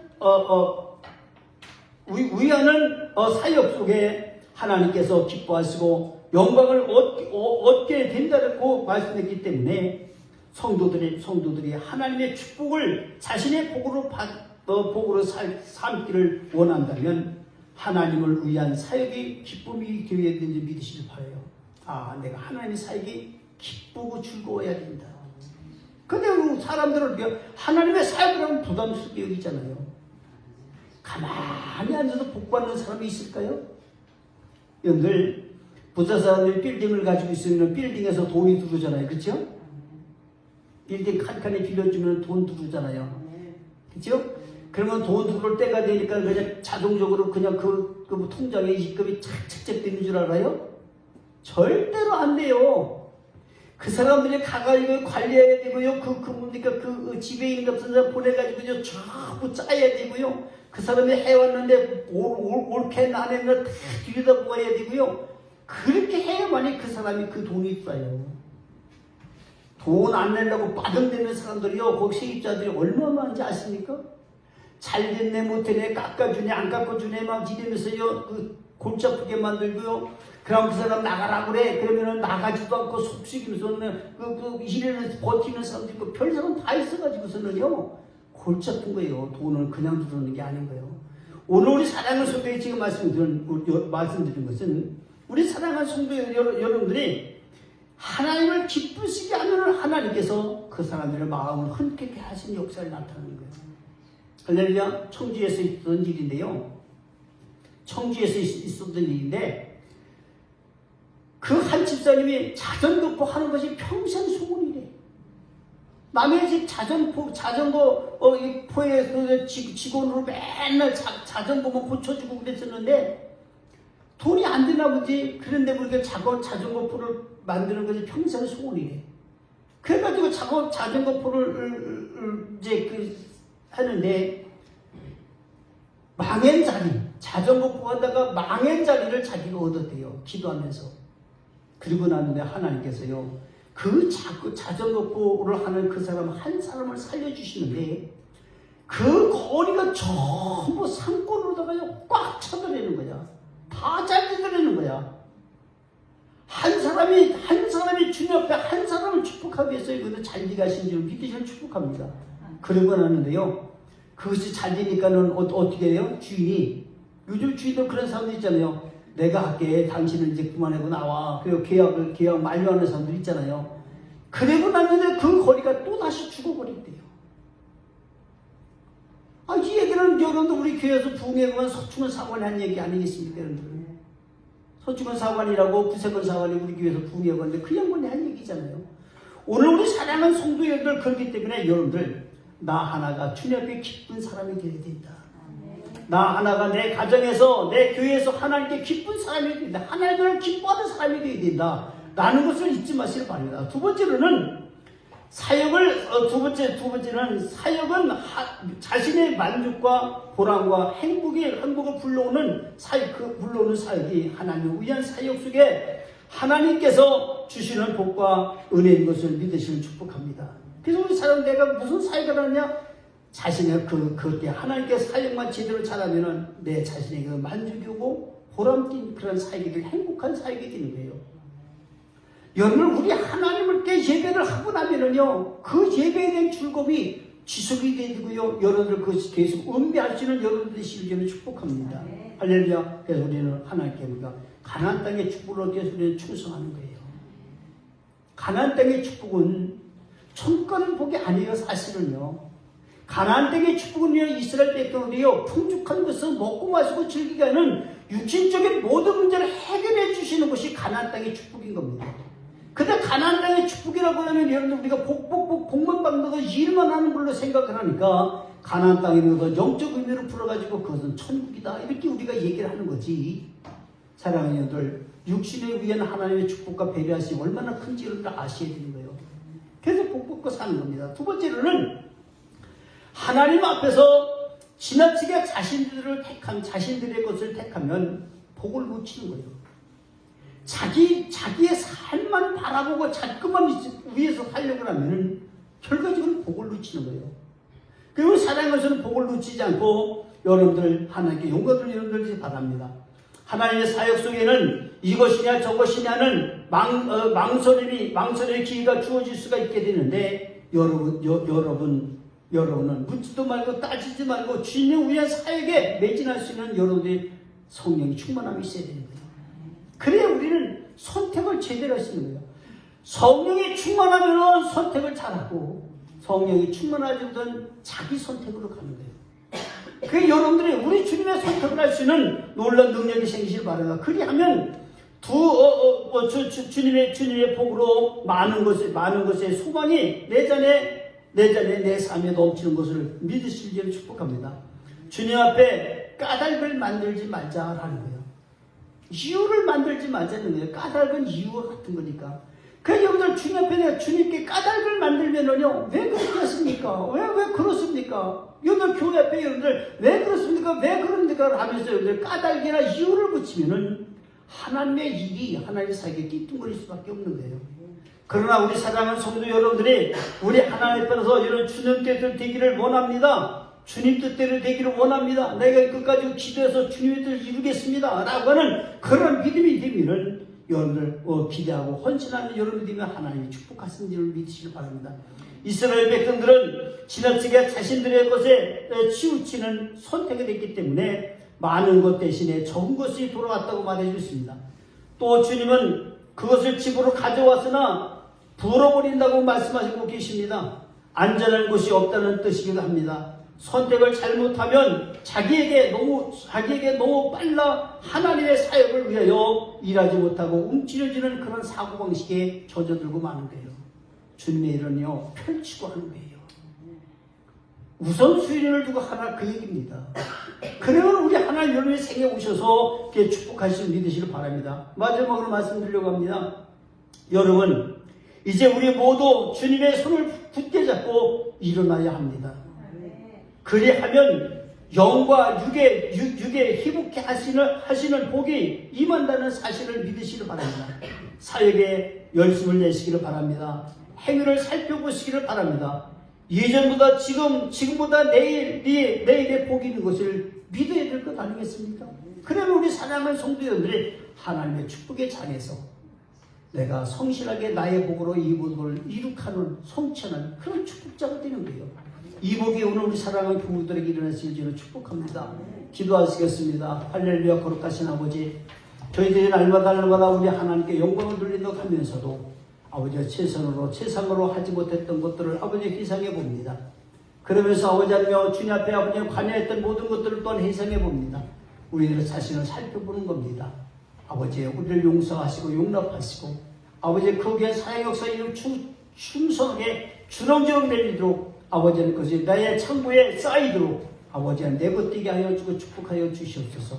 사역 속에 하나님께서 기뻐하시고 영광을 얻게 된다고 말씀했기 때문에 성도들이 하나님의 축복을 자신의 복으로 삼기를 원한다면 하나님을 위한 사역이 기쁨이 되어야 되는지 믿으시길 바라요. 내가 하나님의 사역이 기쁘고 즐거워야 된다. 근데 사람들은 하나님의 사역을 하면 부담스럽게 여기잖아요. 가만히 앉아서 복받는 사람이 있을까요? 여러분들, 부자 사람들이 빌딩을 가지고 있으면 빌딩에서 돈이 들어오잖아요. 그렇죠? 빌딩 칸칸이 빌려주면 돈 들어오잖아요. 그렇죠? 그러면 돈 들어올 때가 되니까 그냥 자동적으로 그냥 그 통장에 입금이 착착착 되는 줄 알아요? 절대로 안 돼요. 그 사람들이 가가지고 관리해야 되고요. 그 집에 있는 것 없는 사람 보내가지고요. 전부 짜야 되고요. 그 사람이 해왔는데 옳게 안 했는데 다 들여다보아야 되고요. 그렇게 해야만이 그 사람이 그 돈이 있어요. 돈 안 내려고 빠등대는 사람들이요. 거기 세입자들이 얼마나 많은지 아십니까? 잘 됐네 못했네 깎아주네 안 깎아주네 막 이러면서요. 골치 아프게 만들고요. 그럼 그 사람 나가라고 그래. 그러면은 나가지도 않고 속쓰기면서는 일에는 버티는 사람도 있고 별 사람 다 있어가지고서는요. 골치 아픈 거예요. 돈을 그냥 들어오는 게 아닌 거예요. 오늘 우리 사랑하는 성도에 지금 말씀드린 것은 우리 사랑하는 성도 여러분들이 하나님을 기쁘시게 하면 하나님께서 그 사람들의 마음을 흔쾌히 하신 역사를 나타내는 거예요. 할렐루야. 청주에서 있었던 일인데요. 그 한 집사님이 자전거 하는 것이 평생 소원이래. 남의 집 자전거포에 직원으로 맨날 자전거만 고쳐주고 그랬었는데 돈이 안 되나 보지. 그런데 우리가 자전거포를 만드는 것이 평생 소원이래. 그래가지고 자전거포를 이제 하는데 망연자리, 자전거포 하다가 망연자리를 자기가 얻었대요. 기도하면서. 그리고 나는데 하나님께서요, 그 자전거포를 하는 그 사람 한 사람을 살려주시는데 그 거리가 전부 산골로다가 꽉 쳐들이는 거야. 다 잘려들이는 거야. 한 사람이 주님 앞에 한 사람을 축복하기 위해서 이거는 잘 가신 줄 믿으시면 축복합니다. 그러고 나는데요, 그것이 잘 되니까는 어떻게 해요? 주인이, 요즘 주인도 그런 사람들 있잖아요. 내가 할게, 당신은 이제 그만하고 나와. 그리고 계약 만료하는 사람들 있잖아요. 그러고 났는데 그 거리가 또 다시 죽어버린대요. 이 얘기는 여러분들 우리 교회에서 부흥회 보면 서충원 사관이 한 얘기 아니겠습니까, 여러분들? 서충원 사관이라고 구세권 사관이 우리 교회에서 부흥회 보는데 그 양반이 한 얘기잖아요. 오늘 우리 사랑하는 성도 여러분들 그렇기 때문에 여러분들, 나 하나가 주님 앞에 기쁜 사람이 되어야 된다. 나 하나가 내 가정에서, 내 교회에서 하나님께 기쁜 사람이 되어야 된다. 하나님을 기뻐하는 사람이 되어야 된다. 라는 것을 잊지 마시길 바랍니다. 두 번째는 사역은 자신의 만족과 보람과 행복을 불러오는 사역이 하나님을 위한 사역 속에 하나님께서 주시는 복과 은혜인 것을 믿으시면 축복합니다. 그래서 우리 사람 내가 무슨 사역을 하느냐? 자신의 그때 하나님께 사역만 제대로 잘하면은 내 자신에게 만족이 오고 보람된 그런 사역이 되고 행복한 사역이 되는 거예요. 여러분, 우리 하나님께 예배를 하고 나면은요, 그 예배에 대한 즐거움이 지속이 되고요, 여러분들 그것이 계속 은비할 수 있는 여러분들의 시즌을 축복합니다. 할렐루야. 그래서 우리는 하나님께 우리가 가나안 땅의 축복을 얻기 위해서 우리는 충성하는 거예요. 가나안 땅의 축복은 천가는 복이 아니에요. 사실은요. 가나안 땅의 축복은요, 이스라엘 백성들이요, 풍족한 것을 먹고 마시고 즐기게 하는 육신적인 모든 문제를 해결해 주시는 것이 가나안 땅의 축복인 겁니다. 근데 가나안 땅의 축복이라고 하면 여러분들 우리가 복만 받는 거 일만 하는 걸로 생각을 하니까 가나안 땅에 있는 거 영적 의미로 풀어가지고 그것은 천국이다 이렇게 우리가 얘기를 하는 거지. 사랑하는 여러분들, 육신에 위한 하나님의 축복과 배려하심이 얼마나 큰지를 아셔야 되는 거예요. 그래서 복 받고 사는 겁니다. 두 번째로는 하나님 앞에서 지나치게 자신들의 것을 택하면 복을 못 치는 거예요. 자기의 삶만 바라보고 자꾸만 위에서 살려고 하면 결과적으로 복을 놓치는 거예요. 그리고 사랑에서는 복을 놓치지 않고 여러분들 하나님께 용감을 여러분들이 바랍니다. 하나님의 사역 속에는 이것이냐 저것이냐는 망설임의 기회가 주어질 수가 있게 되는데 여러분은 묻지도 말고 따지지 말고 주님을 위한 사역에 매진할 수 있는 여러분들의 성령이 충만함이 있어야 되는 거예요. 그래야 우리는 선택을 제대로 할 수 있는 거예요. 성령이 충만하면 선택을 잘하고 성령이 충만하지 못한 자기 선택으로 가는 거예요. 그 여러분들이 우리 주님의 선택을 할 수 있는 놀라운 능력이 생기길 바랍니다. 그리하면 주님의 복으로 많은 것의 소망이 내 삶에 넘치는 것을 믿으시기를 축복합니다. 주님 앞에 까닭을 만들지 말자라는 거예요. 이유를 만들지 말자는 거예요. 까닭은 이유와 같은 거니까. 그래서 여러분들 주님 앞에 내가 주님께 까닭을 만들면은요, 왜 그렇게 하십니까? 왜 그렇습니까? 여러분들 교회 앞에 여러분들 왜 그렇습니까? 왜 그럽니까? 하면서 여러분들 까닭이나 이유를 붙이면은 하나님의 일이 하나님의 사역에 띠뚱거릴 수밖에 없는 거예요. 그러나 우리 사랑하는 성도 여러분들이 우리 하나님 앞에서 이런 주님 뜻대로 되기를 원합니다. 주님 뜻대로 되기를 원합니다. 내가 끝까지 기도해서 주님의 뜻을 이루겠습니다. 라고 하는 그런 믿음이 되면은 여러분들 기대하고 헌신하는 여러분들이면 하나님이 축복하시는 줄 믿으시길 바랍니다. 이스라엘 백성들은 지나치게 자신들의 것에 치우치는 선택이 됐기 때문에 많은 것 대신에 적은 것이 돌아왔다고 말해 주십니다. 또 주님은 그것을 집으로 가져왔으나 불어버린다고 말씀하시고 계십니다. 안전한 곳이 없다는 뜻이기도 합니다. 선택을 잘못하면 자기에게 너무 빨라 하나님의 사역을 위하여 일하지 못하고 움츠려지는 그런 사고방식에 젖어들고 마는 거예요. 주님의 일은요, 펼치고 하는 거예요. 우선순위를 두고 하라, 그 얘기입니다. 그러면 우리 하나님 여러분의 생에 오셔서 축복하시길 믿으시길 바랍니다. 마지막으로 말씀드리려고 합니다. 여러분, 이제 우리 모두 주님의 손을 굳게 잡고 일어나야 합니다. 그리하면 영과 육에 희복케 하시는 복이 임한다는 사실을 믿으시길 바랍니다. 사역에 열심을 내시기를 바랍니다. 행위를 살펴보시기를 바랍니다. 예전보다 지금보다 내일의 복이 있는 것을 믿어야 될 것 아니겠습니까? 그러면 우리 사랑하는 성도 여러분들이 하나님의 축복의 장에서 내가 성실하게 나의 복으로 이 복을 이룩하는 성취하는 그런 축복자가 되는 거예요. 이 복이 오늘 우리 사랑하는 부부들에게 일어났을 줄을 축복합니다. 기도하시겠습니다. 할렐루야. 거룩하신 아버지, 저희들이 날마다 우리 하나님께 영광을 돌린다고 하면서도 아버지가 최상으로 하지 못했던 것들을 아버지 희생해 봅니다. 그러면서 아버지 하며 주님 앞에 아버지가 관여했던 모든 것들을 또한 희생해 봅니다. 우리들 자신을 살펴보는 겁니다. 아버지, 우리를 용서하시고 용납하시고 아버지 거기에 사역 역사에 충성하게 주렁주렁 내리도록 아버지는 그것이 나의 창고에 쌓이도록 아버지는 내버티게 하여 주고 축복하여 주시옵소서.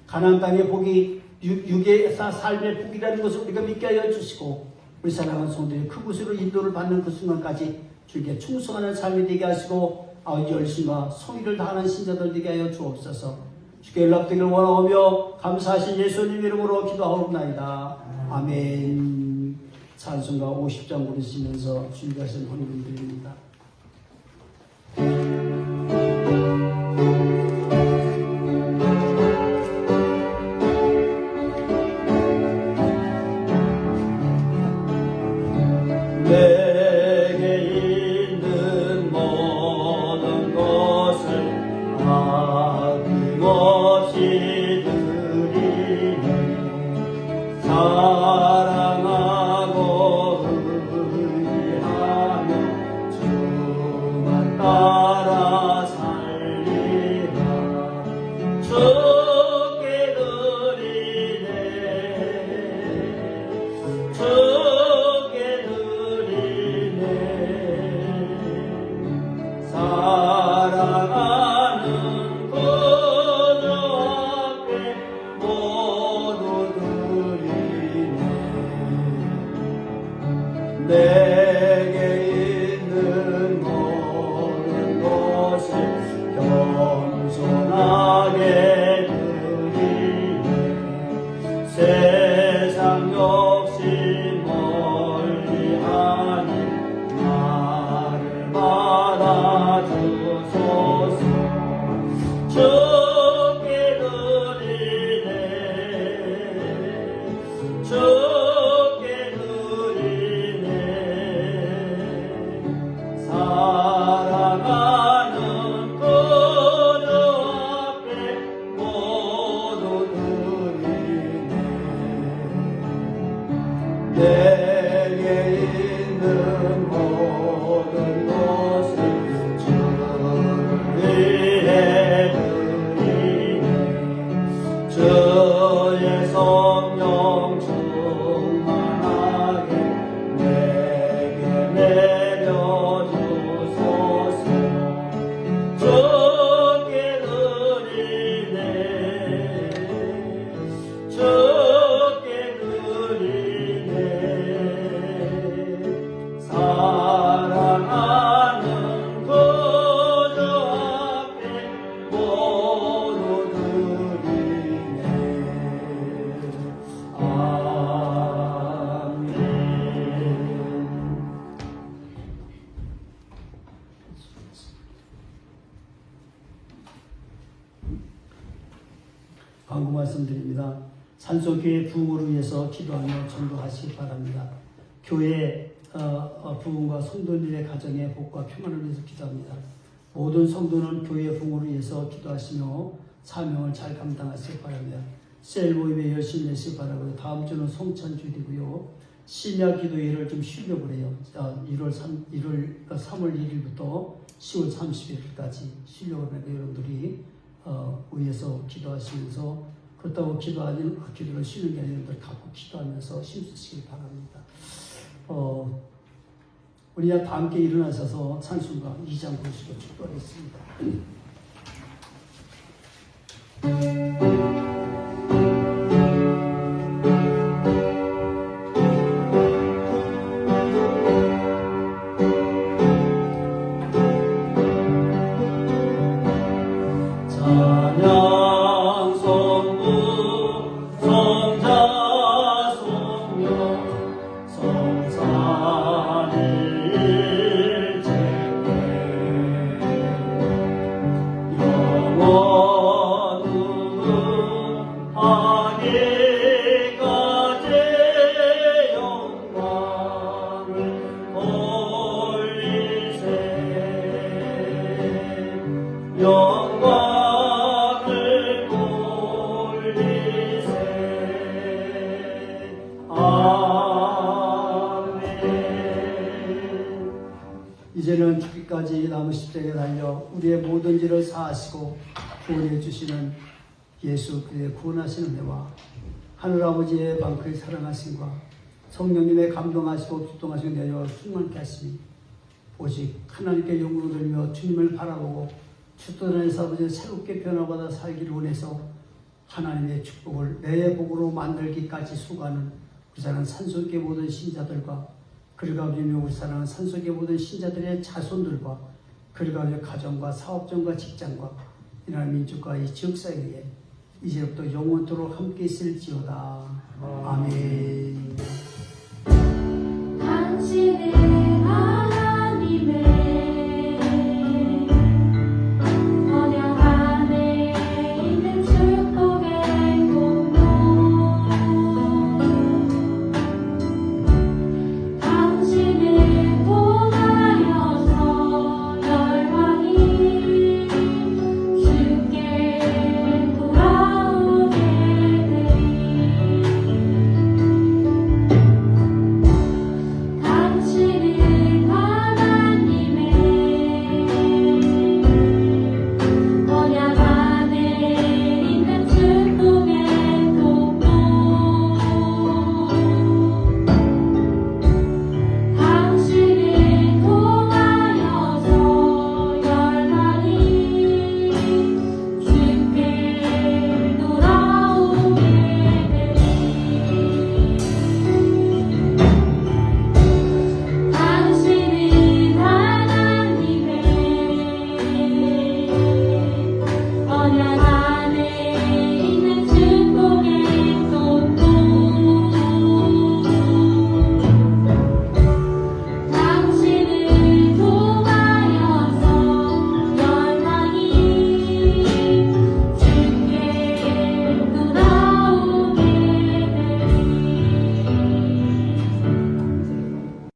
가나안 땅의 복이 육의 삶의 복이라는 것을 우리가 믿게 하여 주시고 우리 사랑하는 성도들이 그곳으로 인도를 받는 그 순간까지 주께 충성하는 삶이 되게 하시고 아버지 열심과 성의를 다하는 신자들 되게 하여 주옵소서. 주께 연락되기를 원하오며 감사하신 예수님 이름으로 기도하옵나이다. 아멘. 찬송가 50장 부르시면서 준비하신 헌금 드립니다. 내게 있는 모든 것을 아낌없이 드리니 사랑하고 의지하며 주만 따라 살리라. 주께 드리네 사랑하는 구주 앞에 모두 드리네. 내게 있는 모든 것을 주소서. 주께 드리네 주께 드리네 사랑하는 그저 앞에 모두 드리네 내게 있는 모든 것을 주를 위해 드리네 주의 성령 충만하게 내게 내려주소서 주께 드리네 주께 드리네 사랑하는 그저 앞에 모두 드리네 아멘. 광고 말씀드립니다. 산소교회 부흥을 위해서 기도하며 전도하시기 바랍니다. 교회 부흥과 성도들의 가정의 복과 평안을 위해서 기도합니다. 모든 성도는 교회 부흥을 위해서 기도하시며 사명을 잘 감당하시기 바랍니다. 셀 모임에 열심히 내시기 바라고요. 다음 주는 송천주일이고요. 심야 기도회를 좀 쉬려고 해요. 3월 1일부터 10월 31일까지 쉬려고 하니까 여러분들이 위해서 기도하시면서 그렇다고 기도를 쉬는 게 아니라 여러분들 갖고 기도하면서 힘쓰시길 바랍니다. 우리 다 함께 일어나셔서 찬송가 2장 보시고 축도하겠습니다. 찬양 성부 성자 성령 성삼일체께 영원으로 하기까지 영광을 돌리세 영광을 돌리세 아멘. 이제는 죽기까지 남은 십자가에 달려 우리의 모든 죄를 사하시고 구원해 주시는 예수 그의 구원하시는 은혜와 하늘아버지의 방크의 사랑하심과 성령님의 감동하시고 기동하시고 내려 충만케 하시니 오직 하나님께 영광을 돌리며 주님을 바라보고 주떠나에서 아버지 새롭게 변화받아 살기를 원해서 하나님의 축복을 내 복으로 만들기까지 수고하는 우리 사랑하는 산소교회 모든 신자들과 그를 가운데 우리 사랑하는 산소교회 모든 신자들의 자손들과 그를 가운데 가정과 사업장과 직장과 이 나라 민족과 이 지역사회에 이제부터 영원토록 함께 있을지어다. 아멘. 당신의